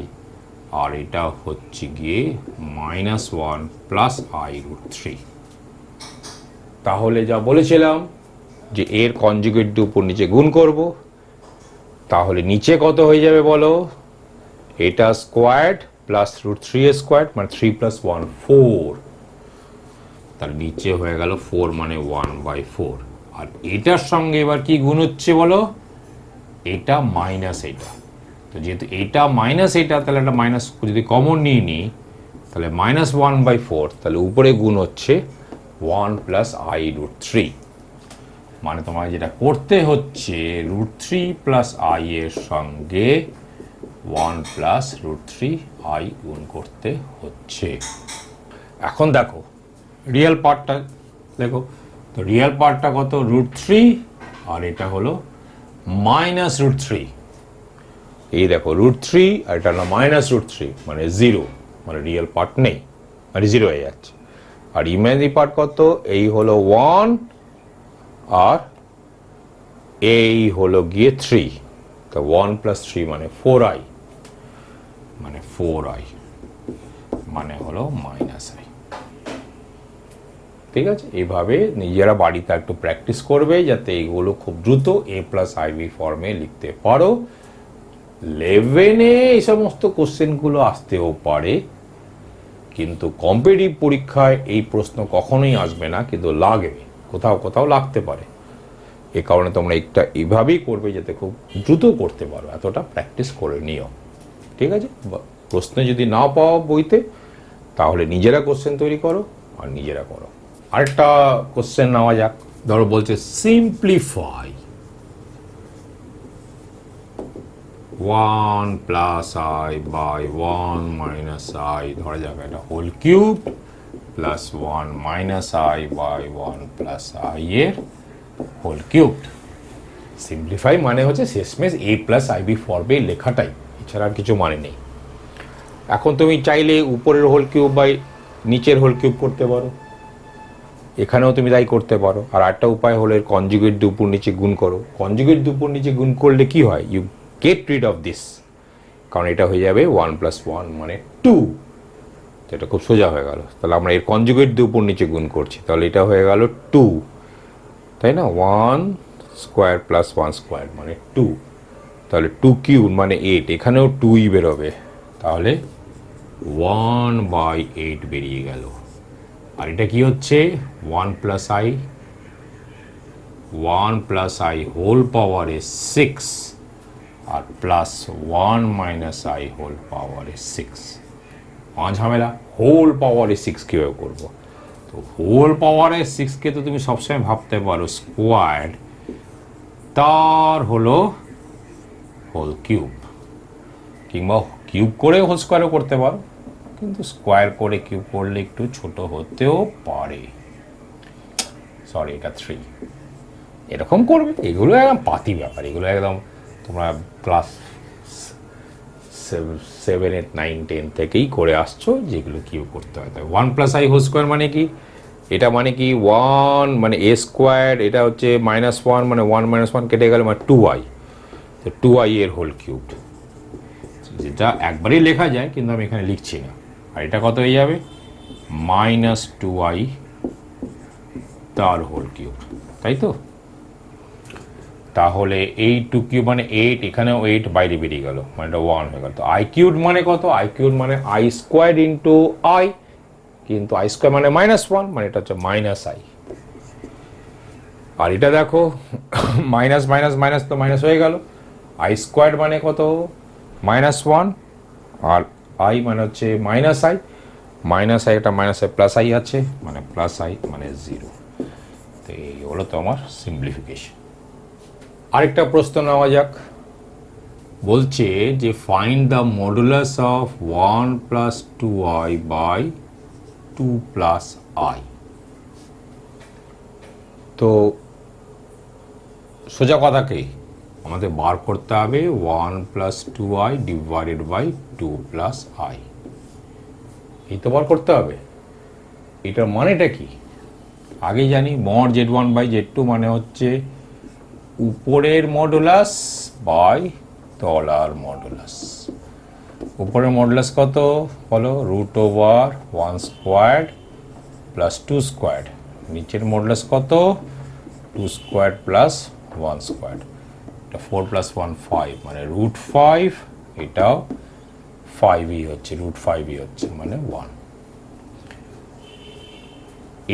আর এটা হচ্ছে গিয়ে -1 প্লাস আই √3। তাহলে যা বলেছিলাম যে এর কনজুগেট দিয়ে উপর নিচে গুণ করব, তাহলে নিচে কত হয়ে যাবে বলো, এটা স্কোয়ার্ড প্লাস √3 স্কোয়ার্ড মানে 3 প্লাস 1 4, তার নিচে হয়ে গেল 4 মানে 1/4। আর এটার সঙ্গে এবার কি গুণ হচ্ছে বলো, এটা মাইনাস এটা। তো যেহেতু এটা মাইনাস এটা, তাহলে একটা মাইনাস যদি কমন নিয়ে নিই, তাহলে -1/4, তাহলে উপরে গুণ হচ্ছে 1 প্লাস আই √3। মানে তোমার যেটা করতে হচ্ছে √3 প্লাস আই এর সঙ্গে 1 প্লাস √3 আই গুণ করতে হচ্ছে। এখন দেখো রিয়েল পার্টটা দেখো, তো রিয়েল পার্টটা কত √3, আর এটা হলো -√3। এই দেখো √3 আর এটা হলো -√3 মানে 0, মানে রিয়েল পার্ট নেই, মানে 0 হয়ে যাচ্ছে। আর ইমাজিনারি পার্ট কত, এই হলো 1 আর এই হলো গিয়ে 3, তো 1 প্লাস 3 মানে 4i, মানে 4i মানে হলো -i। ঠিক আছে, এইভাবে নিজেরা বাড়িতে একটু প্র্যাকটিস করবে যাতে এইগুলো খুব দ্রুত এ প্লাস আইবি ফর্মে লিখতে পারো। 11-এ এই সমস্ত কোশ্চেনগুলো আসতেও পারে, কিন্তু কম্পিটিটিভ পরীক্ষায় এই প্রশ্ন কখনোই আসবে না, কিন্তু লাগবে, কোথাও কোথাও লাগতে পারে। এ কারণে তোমরা একটা এইভাবেই করবে যাতে খুব দ্রুত করতে পারো, এতটা প্র্যাকটিস করে নিও। ঠিক আছে, প্রশ্ন যদি না পাও বইতে, তাহলে নিজেরা কোশ্চেন তৈরি করো আর নিজেরা করো। আরেকটা কোশ্চেন নেওয়া যাক। ধরো বলছে simplify 1 plus i by 1 minus i, ধরা যাক এটা whole cube plus 1 minus i by 1 plus i এর হোল কিউব। সিম্পলিফাই মানে হচ্ছে শেষমেশ a প্লাস আইবি ফর্মে লেখাটাই, এছাড়া আর কিছু মানে নেই। এখন তুমি চাইলে উপরের হোল কিউব বাই নিচের হোল কিউব করতে পারো, এখানেও তুমি তাই করতে পারো। আর একটা উপায় হলো এর কনজুগেট দিয়ে উপর নিচে গুণ করো। কনজুগেট দিয়ে উপর নিচে গুণ করলে কি হয়, you get rid of this, কারণ এটা হয়ে যাবে 1 + 1 মানে 2, এটা খুব সোজা হয়ে গেল। তাহলে আমরা এর কনজুগেট দিয়ে উপর নিচে গুণ করছি, তাহলে এটা হয়ে গেল 2, তাই না, 1 স্কোয়ার প্লাস 1 স্কোয়ার মানে 2, তাহলে 2 কিউব মানে 8, এখানেও 2ই বেরোবে, তাহলে 1/8 বেরিয়ে গেল। আর এটা কি হচ্ছে 1 + i হোল পাওয়ারে 6 আর প্লাস 1 - i হোল পাওয়ারে 6, ঝামেলা। হোল পাওয়ারে 6 কীভাবে করবো? তো হোল পাওয়ারে 6কে তো তুমি সবসময় ভাবতে পারো স্কোয়ার, তার হলো হোল কিউব, কিংবা কিউব করে হোল স্কোয়ারও করতে পারো, কিন্তু স্কোয়ার করে কিউব করলে একটু ছোট হতেও পারে। সরি, এটা 3, এরকম করবে। এগুলো একদম পাতি ব্যাপার, এগুলো একদম তোমরা ক্লাস 7, 8, 9, 10 থেকেই করে আসছো, যেগুলো কিউব করতে হয়। 1 + i হোল স্কোয়ার মানে কি, এটা মানে কি 1 মানে a স্কোয়ার, এটা হচ্ছে -1 মানে 1 - 1 কেটে গেল মানে 2i, তো 2i এর হোল কিউব, যেটা একবারই লেখা যায় কিন্তু আমি এখানে লিখছি না। আর এটা কত হয়ে যাবে, -2i তার হোল কিউব, তাই তো। তাহলে এই 2 কিউব মানে 8, এখানেও 8 বাইরে বেরিয়ে গেল, মানে এটা 1 হয়ে গেল। তো i কিউব মানে কত, i কিউব মানে i স্কোয়ার ইন্টু i, কিন্তু i স্কোয়ার মানে -1, মানে এটা হচ্ছে -i। আর এটা দেখো মাইনাস মাইনাস মাইনাস তো মাইনাস হয়ে গেল, i স্কোয়ার মানে কত -1, আর i মানে হচ্ছে -i, একটা -i প্লাস i আছে, মানে প্লাস i মানে 0। তো এই হলো তো আমার সিম্পলিফিকেশন। আরেকটা প্রশ্ন নেওয়া যাক, বলছে যে find the modulus of 1 + 2i by 2 + i। তো সোজা কথাকেই আমাদের বার করতে হবে 1 + 2i ডিভাইডেড বাই 2 + i, এই তো বার করতে হবে। এটার মানেটা কি আগেই জানি, মড z1/z2 মানে হচ্ছে উপরের মডুলাস বাই তলার মডুলাস। উপরের মডুলাস কত বলো, √1 স্কোয়ার প্লাস 2 স্কোয়ার, নিচের মডুলাস কত 2 স্কোয়ার প্লাস 1 স্কোয়ার, এটা 4 + 1 5 মানে √5, এটাও 5ই হচ্ছে, √5ই হচ্ছে মানে 1।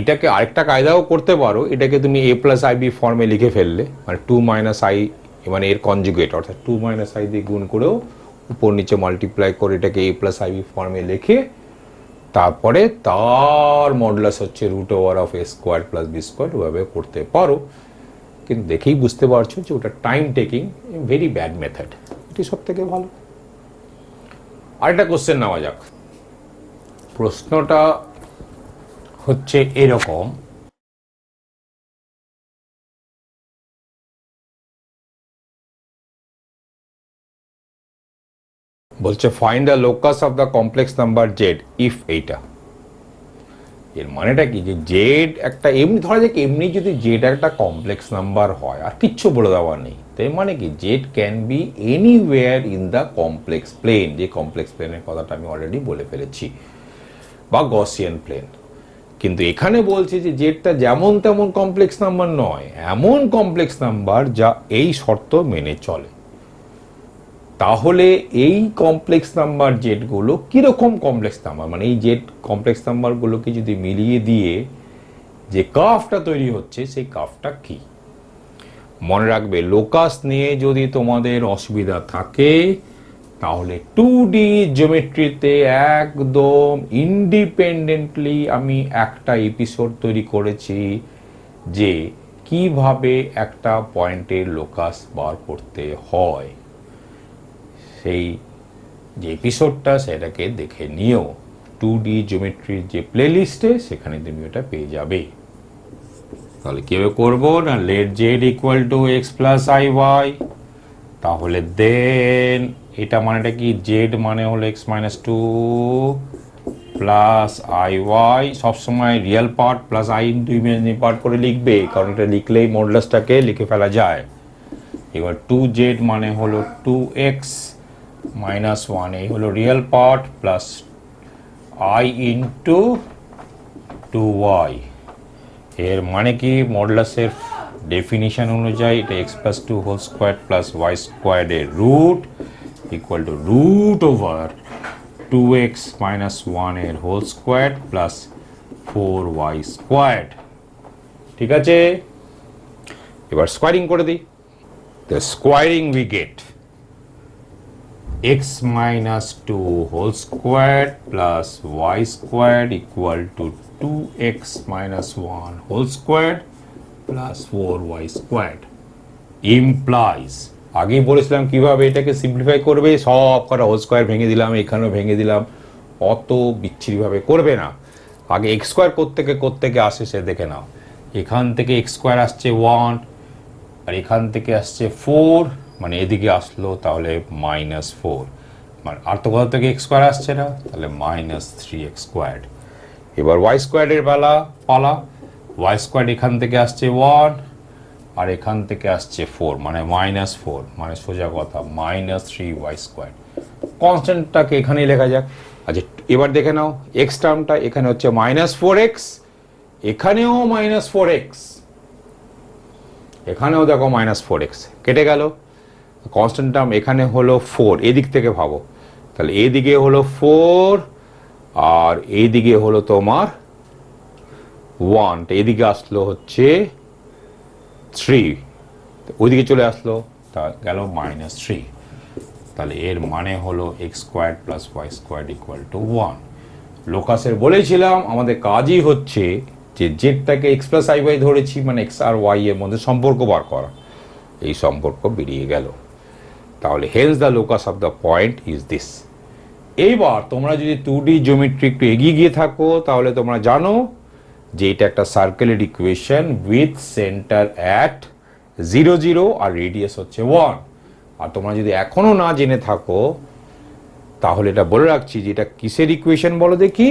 এটাকে আরেকটা কায়দাও করতে পারো, এটাকে তুমি a + ib ফর্মে লিখে ফেললে, মানে 2 - i মানে এর কনজুগেট, অর্থাৎ 2 - i দিয়ে গুণ করেও উপর নিচে মাল্টিপ্লাই করে এটাকে a + ib ফর্মে লিখে, তারপরে তার মডুলাস হচ্ছে √a² + b², ওভাবে করতে পারো। কিন্তু দেখেই বুঝতে পারছো যে ওটা time taking, very bad method, এটি সব থেকে ভালো। আরেকটা কোশ্চেন নেওয়া যাক। প্রশ্নটা হচ্ছে এরকম, বলছে find the locus of the complex number Z if, এইটা এর মানেটা কি, যে জেড একটা এমনি ধরা যাক, এমনি যদি জেড একটা কমপ্লেক্স নাম্বার হয় আর কিচ্ছু বলে দেওয়া নেই, তাই মানে কি z can be anywhere in the complex plane, যে কমপ্লেক্স প্লেনের কথাটা আমি অলরেডি বলে ফেলেছি, বা গসিয়ান প্লেন। কিন্তু এখানে বলছে যে জেডটা যেমন তেমন কমপ্লেক্স নাম্বার নয়, এমন কমপ্লেক্স নাম্বার যা এই শর্ত মেনে চলে। তাহলে এই কমপ্লেক্স নাম্বার জেডগুলো কীরকম কমপ্লেক্স নাম্বার, মানে এই জেড কমপ্লেক্স নাম্বারগুলোকে যদি মিলিয়ে দিয়ে যে কার্ভটা তৈরি হচ্ছে, সেই কার্ভটা কি। মনে রাখবে, লোকাস নিয়ে যদি তোমাদের অসুবিধা থাকে তাহলে 2D জিওমেট্রিতে একদম ইন্ডিপেন্ডেন্টলি আমি একটা এপিসোড তৈরি করেছি যে কিভাবে একটা পয়েন্টের লোকাস বার করতে হয়। সেই যে এপিসোডটা সেটাকে দেখে নিও, 2D জিওমেট্রির যে প্লেলিস্টে, সেখানে তুমি ওটা পেয়ে যাবে। তাহলে কিভাবে করবো না, let z equal to x plus i y, তাহলে দেন এটা মানেটা কি, জেড মানে হলো x minus two plus i y, সবসময় real part plus i into imaginary part করে লিখবে, কারণ এটা লিখলেই মডুলাসটাকে লিখে ফেলা যায়। এবার টু জেড মানে হলো টু এক্স মাইনাস ওয়ান, এই হলো real part plus i into two y. এর মানে কি, মডুলাসের ডেফিনিশন অনুযায়ী এটা x plus two whole square plus y স্কোয়ারের root equal to root over two x minus ওয়ানের whole square plus four y square. ঠিক আছে, এবার স্কোয়ারিং করে দিই। The squaring we get x minus 2 whole squared plus y squared equal to 2x minus 1 whole squared plus 4y squared implies, আগেই বলেছিলাম কিভাবে এটাকে সিম্পলিফাই করবে, সব কটা হোল স্কোয়ার ভেঙে দিলাম, এখানেও ভেঙে দিলাম, অত বিচ্ছিরিভাবে করবে না। আগে এক্স স্কোয়ার কোত্থেকে আসে সে দেখে নাও। এখান থেকে এক্স স্কোয়ার আসছে 1, আর এখান থেকে আসছে 4, মানে এদিকে আসলো তাহলে -4, মানে আর তো কোথা থেকে এক্স স্কোয়ার আসছে না, তাহলে -3x স্কোয়ার্ড। এবার ওয়াই স্কোয়ার্ডের পালা, ওয়াই স্কোয়ার্ড এখান থেকে আসছে 1 আর এখান থেকে আসছে 4, মানে -4, মানে সোজা কথা -3y স্কোয়ার্ড। কনস্ট্যান্টটাকে এখানেই লেখা যাক। আচ্ছা এবার দেখে নাও, এক্স টার্মটা এখানে হচ্ছে -4x, এখানেও -4x, এখানেও দেখো -4x, কেটে গেল। কনস্ট্যান্ট টার্ম এখানে হলো 4, এদিক থেকে ভাবো, তাহলে এদিকে হলো 4 আর এইদিকে হলো তোমার 1, এদিকে আসলো হচ্ছে 3, ওইদিকে চলে আসলো, তা গেল -3। তাহলে এর মানে হলো x squared plus y squared equal to 1। লোকাসের বলেছিলাম আমাদের কাজই হচ্ছে যে জেডটাকে এক্স প্লাস আই ওয়াই ধরেছি, মানে এক্স আর ওয়াই এর মধ্যে সম্পর্ক বার করা, এই সম্পর্ক বেরিয়ে গেল। তাহলে hence the locus of the point is this. এইবার তোমরা যদি 2D জিওমেট্রি একটু এগিয়ে গিয়ে থাকো তাহলে তোমরা জানো যে এটা একটা সার্কেলের ইকুয়েশন উইথ সেন্টার অ্যাট 0 0 আর রেডিয়াস হচ্ছে 1। আর তোমরা যদি এখনো না জেনে থাকো তাহলে এটা বলে রাখছি যে এটা কিসের ইকুয়েশন বলো দেখি,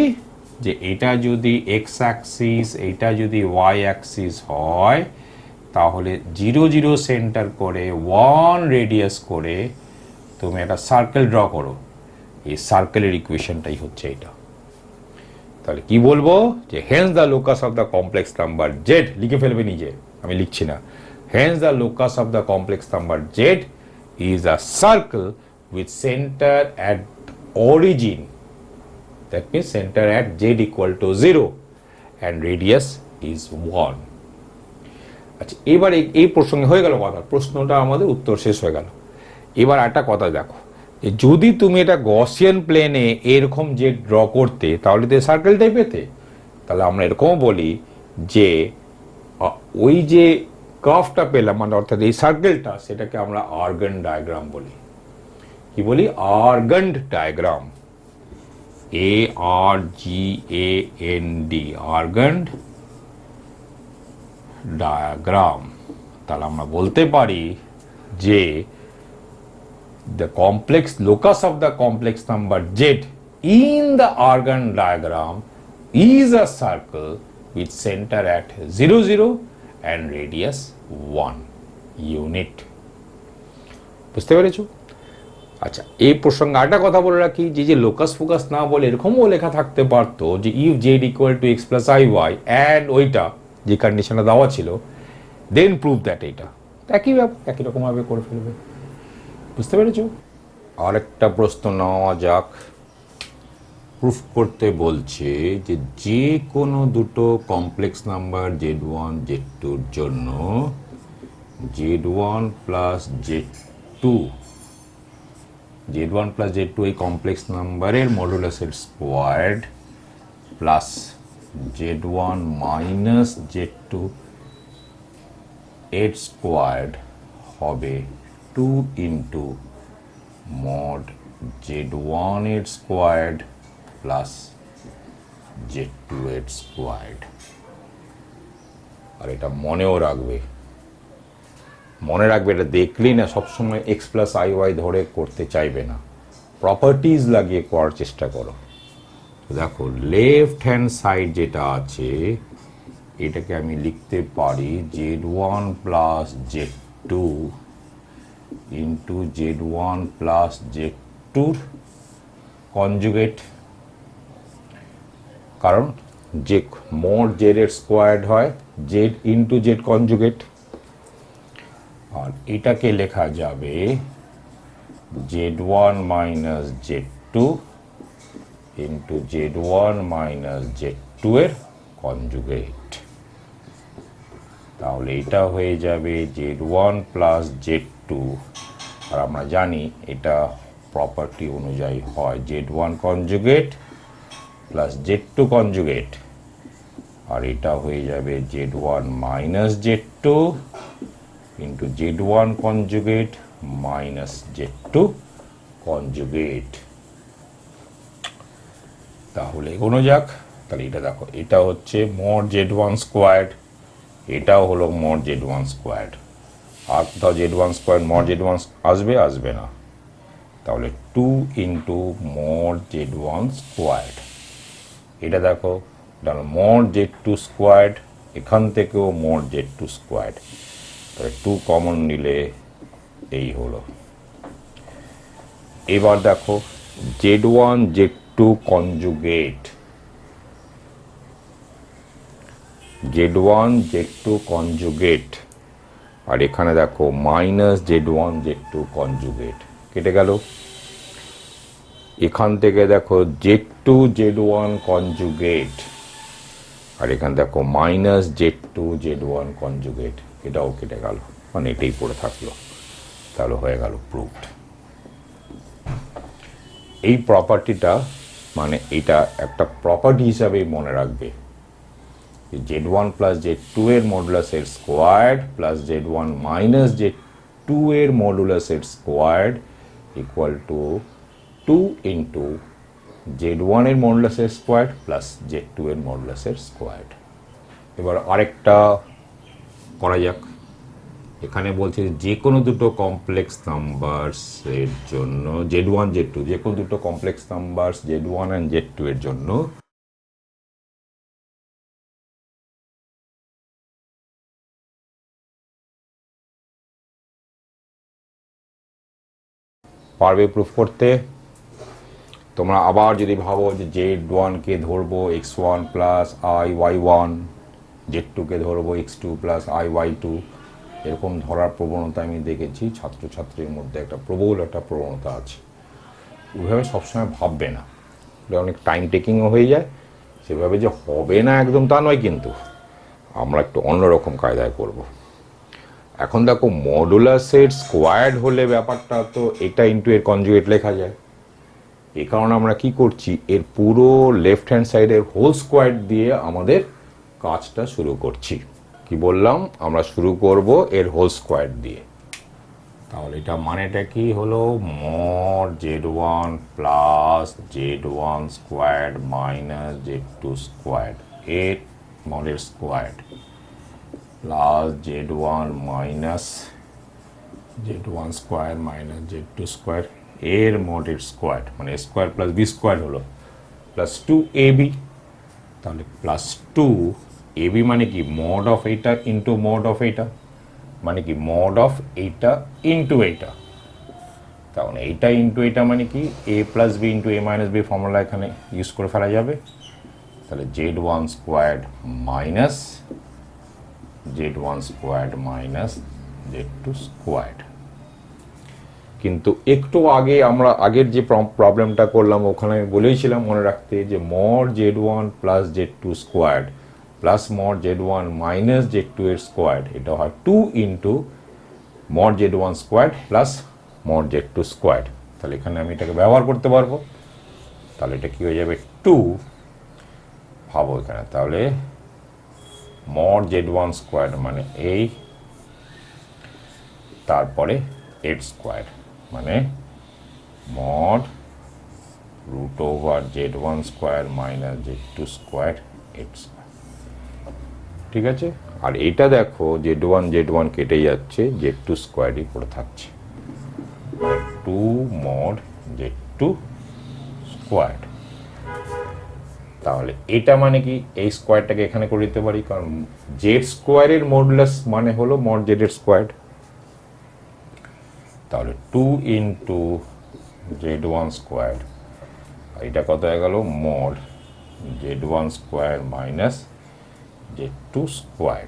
যে এটা যদি এক্স অ্যাক্সিস, এটা যদি ওয়াই অ্যাক্সিস হয়, তাহলে 0 0 সেন্টার করে 1 রেডিয়াস করে তুমি একটা সার্কেল ড্র করো, এই সার্কেলের ইকুয়েশনটাই হচ্ছে এটা। তাহলে কি বলবো, যে hence the locus of the complex number Z, লিখে ফেলবে নিজে, আমি লিখছি না। Hence the locus of the complex number Z is a circle with center at origin, that means center at z equal to 0 and radius is 1. আচ্ছা এবার এই প্রসঙ্গে হয়ে গেল কথা, প্রশ্নটা আমাদের উত্তর শেষ হয়ে গেল। এবার একটা কথা দেখো, যদি তুমি এটা গসিয়ান প্লেনে এরকম যে ড্র করতে তাহলে তো সার্কেলটাই পেতে। তাহলে আমরা এরকমও বলি যে ওই যে কার্ভটা পেলাম, মানে অর্থাৎ এই সার্কেলটা, সেটাকে আমরা আর্গান ডায়াগ্রাম বলি। কি বলি, argon diagram, ARGAND, argon diagram. তাহলে আমরা বলতে পারি যে the complex locus of the complex number z in the argan diagram is a circle with center at 0 0 and radius 1 unit. বুঝতে পেরেছো? আচ্ছা এই প্রসঙ্গে একটা কথা বলে রাখি, যে লোকাস ফোকাস না বলে এরকমও লেখা থাকতে পারতো যে if z equal to x plus i y and ওইটা যে কন্ডিশনটা দেওয়া ছিল, দেন প্রুভ দ্যাট, এইটা একই রকমভাবে করে ফেলবে। বুঝতে পেরেছ? আরেকটা প্রশ্ন নেওয়া যাক। প্রুফ করতে বলছে যে কোনো দুটো কমপ্লেক্স নাম্বার z1 z2-র জন্য z1 প্লাস z2 এই কমপ্লেক্স নাম্বারের মডুলাসের squared plus z1 minus z2 এর স্কোয়ার্ড হবে 2 ইন্টু mod z1 এর স্কোয়ার্ড প্লাস z2 এর স্কোয়ার্ড। আর এটা মনেও রাখবে, মনে রাখবে, এটা দেখলেই না সবসময় এক্স প্লাস আই ওয়াই ধরে করতে চাইবে না, প্রপার্টিজ লাগিয়ে করার চেষ্টা করো। দেখো লেফট হ্যান্ড সাইড যেটা আছে এটাকে আমি লিখতে পারি z1 plus z2 into z1 plus z2 conjugate, কারণ যে মোড জেড এর স্কোয়ার্ড হয় জেড ইন্টু জেড কনজুগেট। আর এটাকে লেখা যাবে z1 minus z2 into z1 minus z2 এর কনজুগেট। তাহলে এটা হয়ে যাবে z1 প্লাস z2, আর আমরা জানি এটা প্রপার্টি অনুযায়ী হয় z1 conjugate plus z2 conjugate, আর এটা হয়ে যাবে z1 minus z2 into z1 conjugate minus z2 conjugate. তাহলে এগোনো যাক। তাহলে এটা দেখো, এটা হচ্ছে মোড z1 স্কোয়ার্ড, এটাও হলো মোড z1 স্কোয়ার্ড। আর কোথাও z1 স্কোয়ার্ড মোড z1 আসবে, আসবে না। তাহলে 2 ইন্টু মোড z1 স্কোয়ার্ড, এটা দেখো এটা হলো মোড z2 স্কোয়ার্ড, এখান থেকেও মোড z2 স্কোয়ার্ড, তাহলে 2 কমন নিলে এই হলো। এবার দেখো z1 z2 conjugate, z1 z2 conjugate, আর এখানে দেখো মাইনাস z1 z2 কনজুগেট, কেটে গেল। এখান থেকে দেখো z2 z1 কনজুগেট, আর এখানে দেখো মাইনাস z2 z1 কনজুগেট, এটাও কেটে গেল, মানে এটাই পড়ে থাকলো। তাহলে হয়ে গেল প্রুভড। এই প্রপার্টিটা মানে এটা একটা প্রপার্টি হিসাবেই মনে রাখবে, z1 প্লাস z2 এর মডুলাসের squared plus z1 minus z2 এর মডুলাসের squared equal to 2 into z1 এর মডুলাসের স্কোয়ার্ড প্লাস z2 এর মডুলাসের স্কোয়ার্ড। এবার আরেকটা করা যাক। এখানে বলছে যে কোনো দুটো কমপ্লেক্স নাম্বারসের জন্য z1 z2, যে কোনো দুটো complex numbers z1 and z2 এর জন্য পারবে প্রুফ করতে। তোমরা আবার যদি ভাবো যে z1কে ধরবো x1 plus i y one, z2কে ধরবো x2 plus i Y two, এরকম ধরার প্রবণতা আমি দেখেছি ছাত্রছাত্রীর মধ্যে, একটা প্রবল একটা প্রবণতা আছে। ওইভাবে সবসময় ভাববে না, এটা অনেক টাইম টেকিংও হয়ে যায়। সেভাবে যে হবে না একদম তা নয়, কিন্তু আমরা একটু অন্যরকম কায়দায় করব। এখন দেখো মডুলাসের স্কোয়ার্ড হলে ব্যাপারটা তো এটা ইন্টু এর কনজুগেট লেখা যায়। এই কারণে আমরা কি করছি, এর পুরো লেফট হ্যান্ড সাইডের হোল স্কোয়ার্ড দিয়ে আমাদের কাজটা শুরু করছি। কি বললাম, আমরা শুরু করব এর হোল স্কোয়ার্ড দিয়ে। তাহলে এটা মানেটা কি হলো, mod z1 plus z1 squared minus z2 squared এর মডের squared plus z1 minus z1 square minus z2 square এর মডের স্কোয়ার্ড, মানে স্কোয়ার প্লাস বি স্কোয়ার হলো প্লাস 2ab। তাহলে প্লাস 2ab মানে কি মড অফ এইটা ইন্টু মড অফ এইটা, মানে কি মড অফ এইটা ইন্টু এইটা। তাহলে এইটা ইন্টু এইটা মানে কি a plus b into a minus b formula এখানে ইউজ করে ফেলা যাবে। তাহলে z1 squared minus z1 squared minus z2 squared. কিন্তু একটু আগে আমরা আগের যে প্রবলেমটা করলাম ওখানে আমি বলেইছিলাম মনে রাখতে যে mod z1 plus z2 squared plus mod z1 minus z2 এর স্কোয়ার্ড, এটা হয় 2 into mod z1 squared plus mod z2 squared. তাহলে এখানে আমি এটাকে ব্যবহার করতে পারবো। তাহলে এটা কি হয়ে যাবে 2, ভাবো এখানে, তাহলে মড z1 স্কোয়ার্ড মানে এই, তারপরে এর স্কোয়ার্ড মানে mod root over z1 square minus z2 square এর স্কোয়ার। ঠিক আছে, আর এটা দেখো z1 কেটে যাচ্ছে, z2 স্কোয়ারই পড়ে থাকছে, 2 mod z2 স্কোয়ার। তাহলে এটা মানে কি, এই স্কোয়ারটাকে এখানে করে দিতে পারি, কারণ জেড স্কোয়ারের মডুলাস মানে হলো মড জেড এর স্কোয়ার। তাহলে 2 ইন্টু z1 স্কোয়ার, এটা কত হয়ে গেল, mod z1 square minus z2 square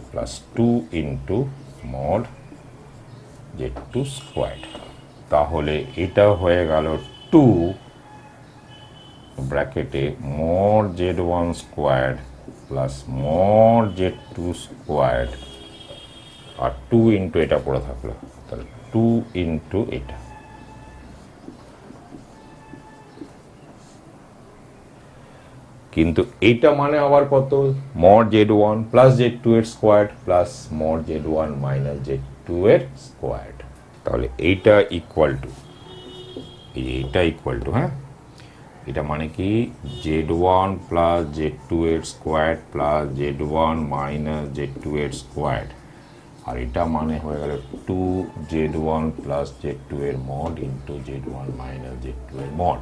plus 2 into mod z2 square. তাহলে এটা হয়ে গেল 2 ব্র্যাকেটে mod z1 square plus mod z2 square, আর 2 ইন্টু এটা পড়ে থাকলো, তাহলে 2 ইন্টু এটা। কিন্তু এইটা মানে আবার কত, মড z1 প্লাস z2 এর square plus mod z1 minus z2 এর স্কোয়ার। তাহলে এইটা ইকুয়াল টু, এইটা ইকুয়াল টু, হ্যাঁ, এটা মানে কি z1 প্লাস z2 এর square plus z1 minus z2 এর স্কোয়ার, আর এটা মানে হয়ে গেল 2 z1 প্লাস z2 এর mod into z1 minus z2 এর মড।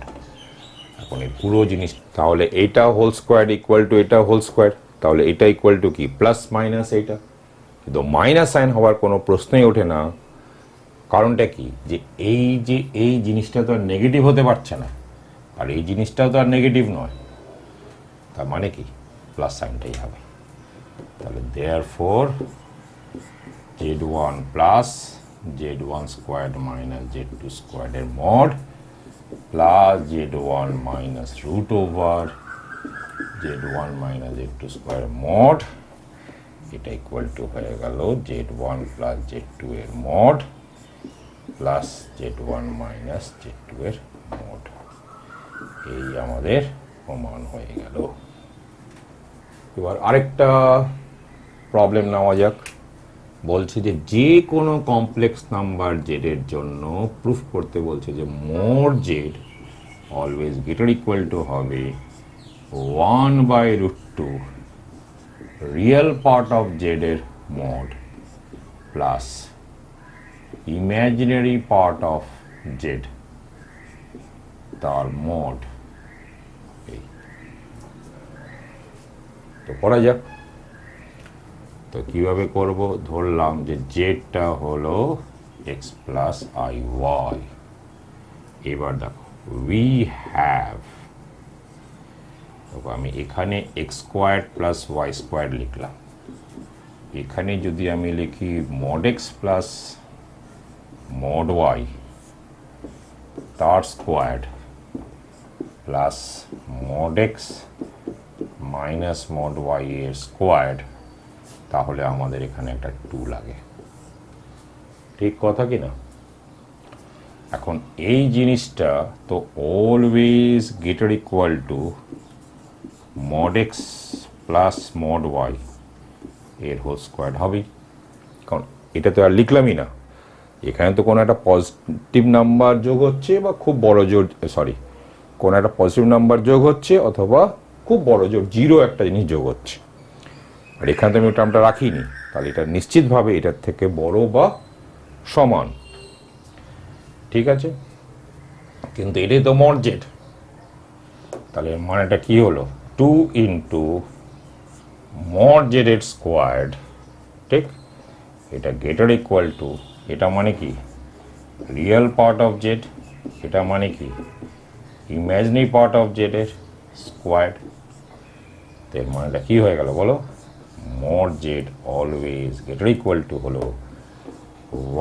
এখন এই পুরো জিনিস, তাহলে এইটা হোল স্কোয়ার ইকুয়াল টু এটা হোল স্কোয়ার, তাহলে এটা ইকুয়াল টু কি, প্লাস মাইনাস এইটা। কিন্তু মাইনাস সাইন হওয়ার কোনো প্রশ্নই ওঠে না, কারণটা কি, যে এই জিনিসটা তো আর নেগেটিভ হতে পারছে না, আর এই জিনিসটাও তো আর নেগেটিভ নয়, তার মানে কি প্লাস সাইনটাই হবে। তাহলে therefore z1 plus z1 square minus z2 স্কোয়ারের mod plus z1 minus root over z1 minus z2 square mod, এটা ইকুয়াল টু হয়ে গেল z1 প্লাস z2 এর mod plus z1 minus z2 এর মড। এই আমাদের প্রমাণ হয়ে গেল। এবার আরেকটা প্রবলেম নেওয়া যাক। বলছে যে কোনো কমপ্লেক্স নাম্বার জেড এর জন্য প্রুফ করতে বলছে যে mod Z always greater equal two হবে 1/√2 রিয়েল পার্ট অফ জেড এর mod plus imaginary part of Z তার মড। তো করা যাক। তো কিভাবে করব, ধরলাম যে জেডটা হলো এক্স প্লাস আই ওয়াই। এবার দেখো উই হ্যাভ, আমি এখানে x square plus y square লিখলাম, এখানে যদি আমি লিখি mod x plus mod y তার square plus mod x minus mod y এর স্কোয়ার, তাহলে আমাদের এখানে একটা 2 লাগে। ঠিক কথা কি না? এখন এই জিনিসটা তো always greater equal to mod x plus mod y এর হোল স্কোয়ার হবেই, কারণ এটা তো আর লিখলামই না, এখানে তো কোনো একটা পজিটিভ নাম্বার যোগ হচ্ছে বা খুব বড় জোর, সরি, কোনো একটা পজিটিভ নাম্বার যোগ হচ্ছে অথবা খুব বড় জোর 0 একটা জিনিস যোগ হচ্ছে, আর এখানে তো আমি টার্মটা রাখিনি, তাহলে এটা নিশ্চিতভাবে এটার থেকে বড় বা সমান। ঠিক আছে, কিন্তু এটাই তো মড জেড, তাহলে মানেটা কি হলো 2 ইন্টু মড জেড এর স্কোয়ার্ড। ঠিক, এটা গ্রেটার ইকুয়াল টু, এটা মানে কি রিয়েল পার্ট অফ জেড, এটা মানে কি ইমাজিনারি পার্ট অফ জেড এর স্কোয়ার্ড। এর মানেটা কি হয়ে গেল বলো, mod Z always greater equal two হলো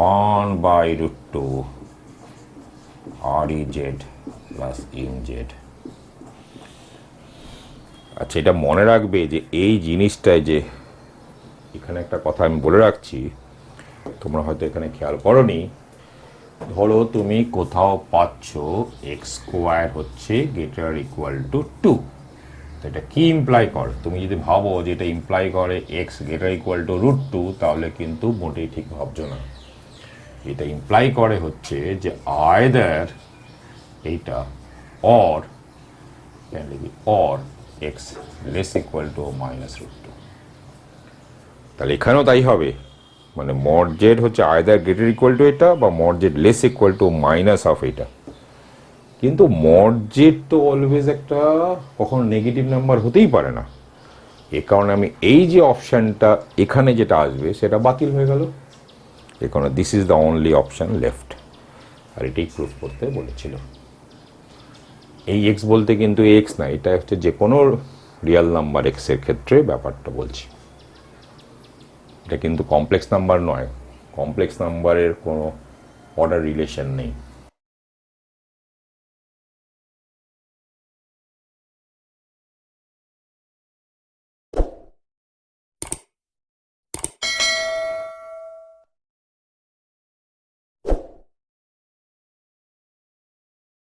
1/√2 REZ প্লাস MZ। আচ্ছা, এটা মনে রাখবে যে এই জিনিসটায় যে এখানে একটা কথা আমি বলে রাখছি, তোমরা হয়তো এখানে খেয়াল করোনি, ধরো তুমি কোথাও পাচ্ছ এক্স স্কোয়ার হচ্ছে গ্রেটার ইকুয়াল টু 2, তো এটা কি ইমপ্লাই করে? তুমি যদি ভাবো যে এটা ইমপ্লাই করে এক্স গ্রেটার ইকুয়াল টু √2, তাহলে কিন্তু মোটেই ঠিক ভাবছো না। এটা ইমপ্লাই করে হচ্ছে যে আইদার এইটা or x less equal to minus root two. তাহলে এখানেও তাই হবে, মানে মড জেড হচ্ছে আইদার গ্রেটার ইকুয়াল টু এটা বা mod z less equal to minus of এটা। কিন্তু মড জেড তো অলওয়েজ একটা কখনো নেগেটিভ নাম্বার হতেই পারে না, এ কারণে আমি এই যে অপশানটা এখানে যেটা আসবে সেটা বাতিল হয়ে গেল। এ কারণে this is the only option left, আর এটাই প্রুফ করতে বলেছিল। এই এক্স বলতে কিন্তু এক্স না, এটা হচ্ছে যে কোনো রিয়েল নাম্বার এক্সের ক্ষেত্রে ব্যাপারটা বলছি। এটা কিন্তু কমপ্লেক্স নাম্বার নয়, কমপ্লেক্স নাম্বারের কোনো অর্ডার রিলেশন নেই।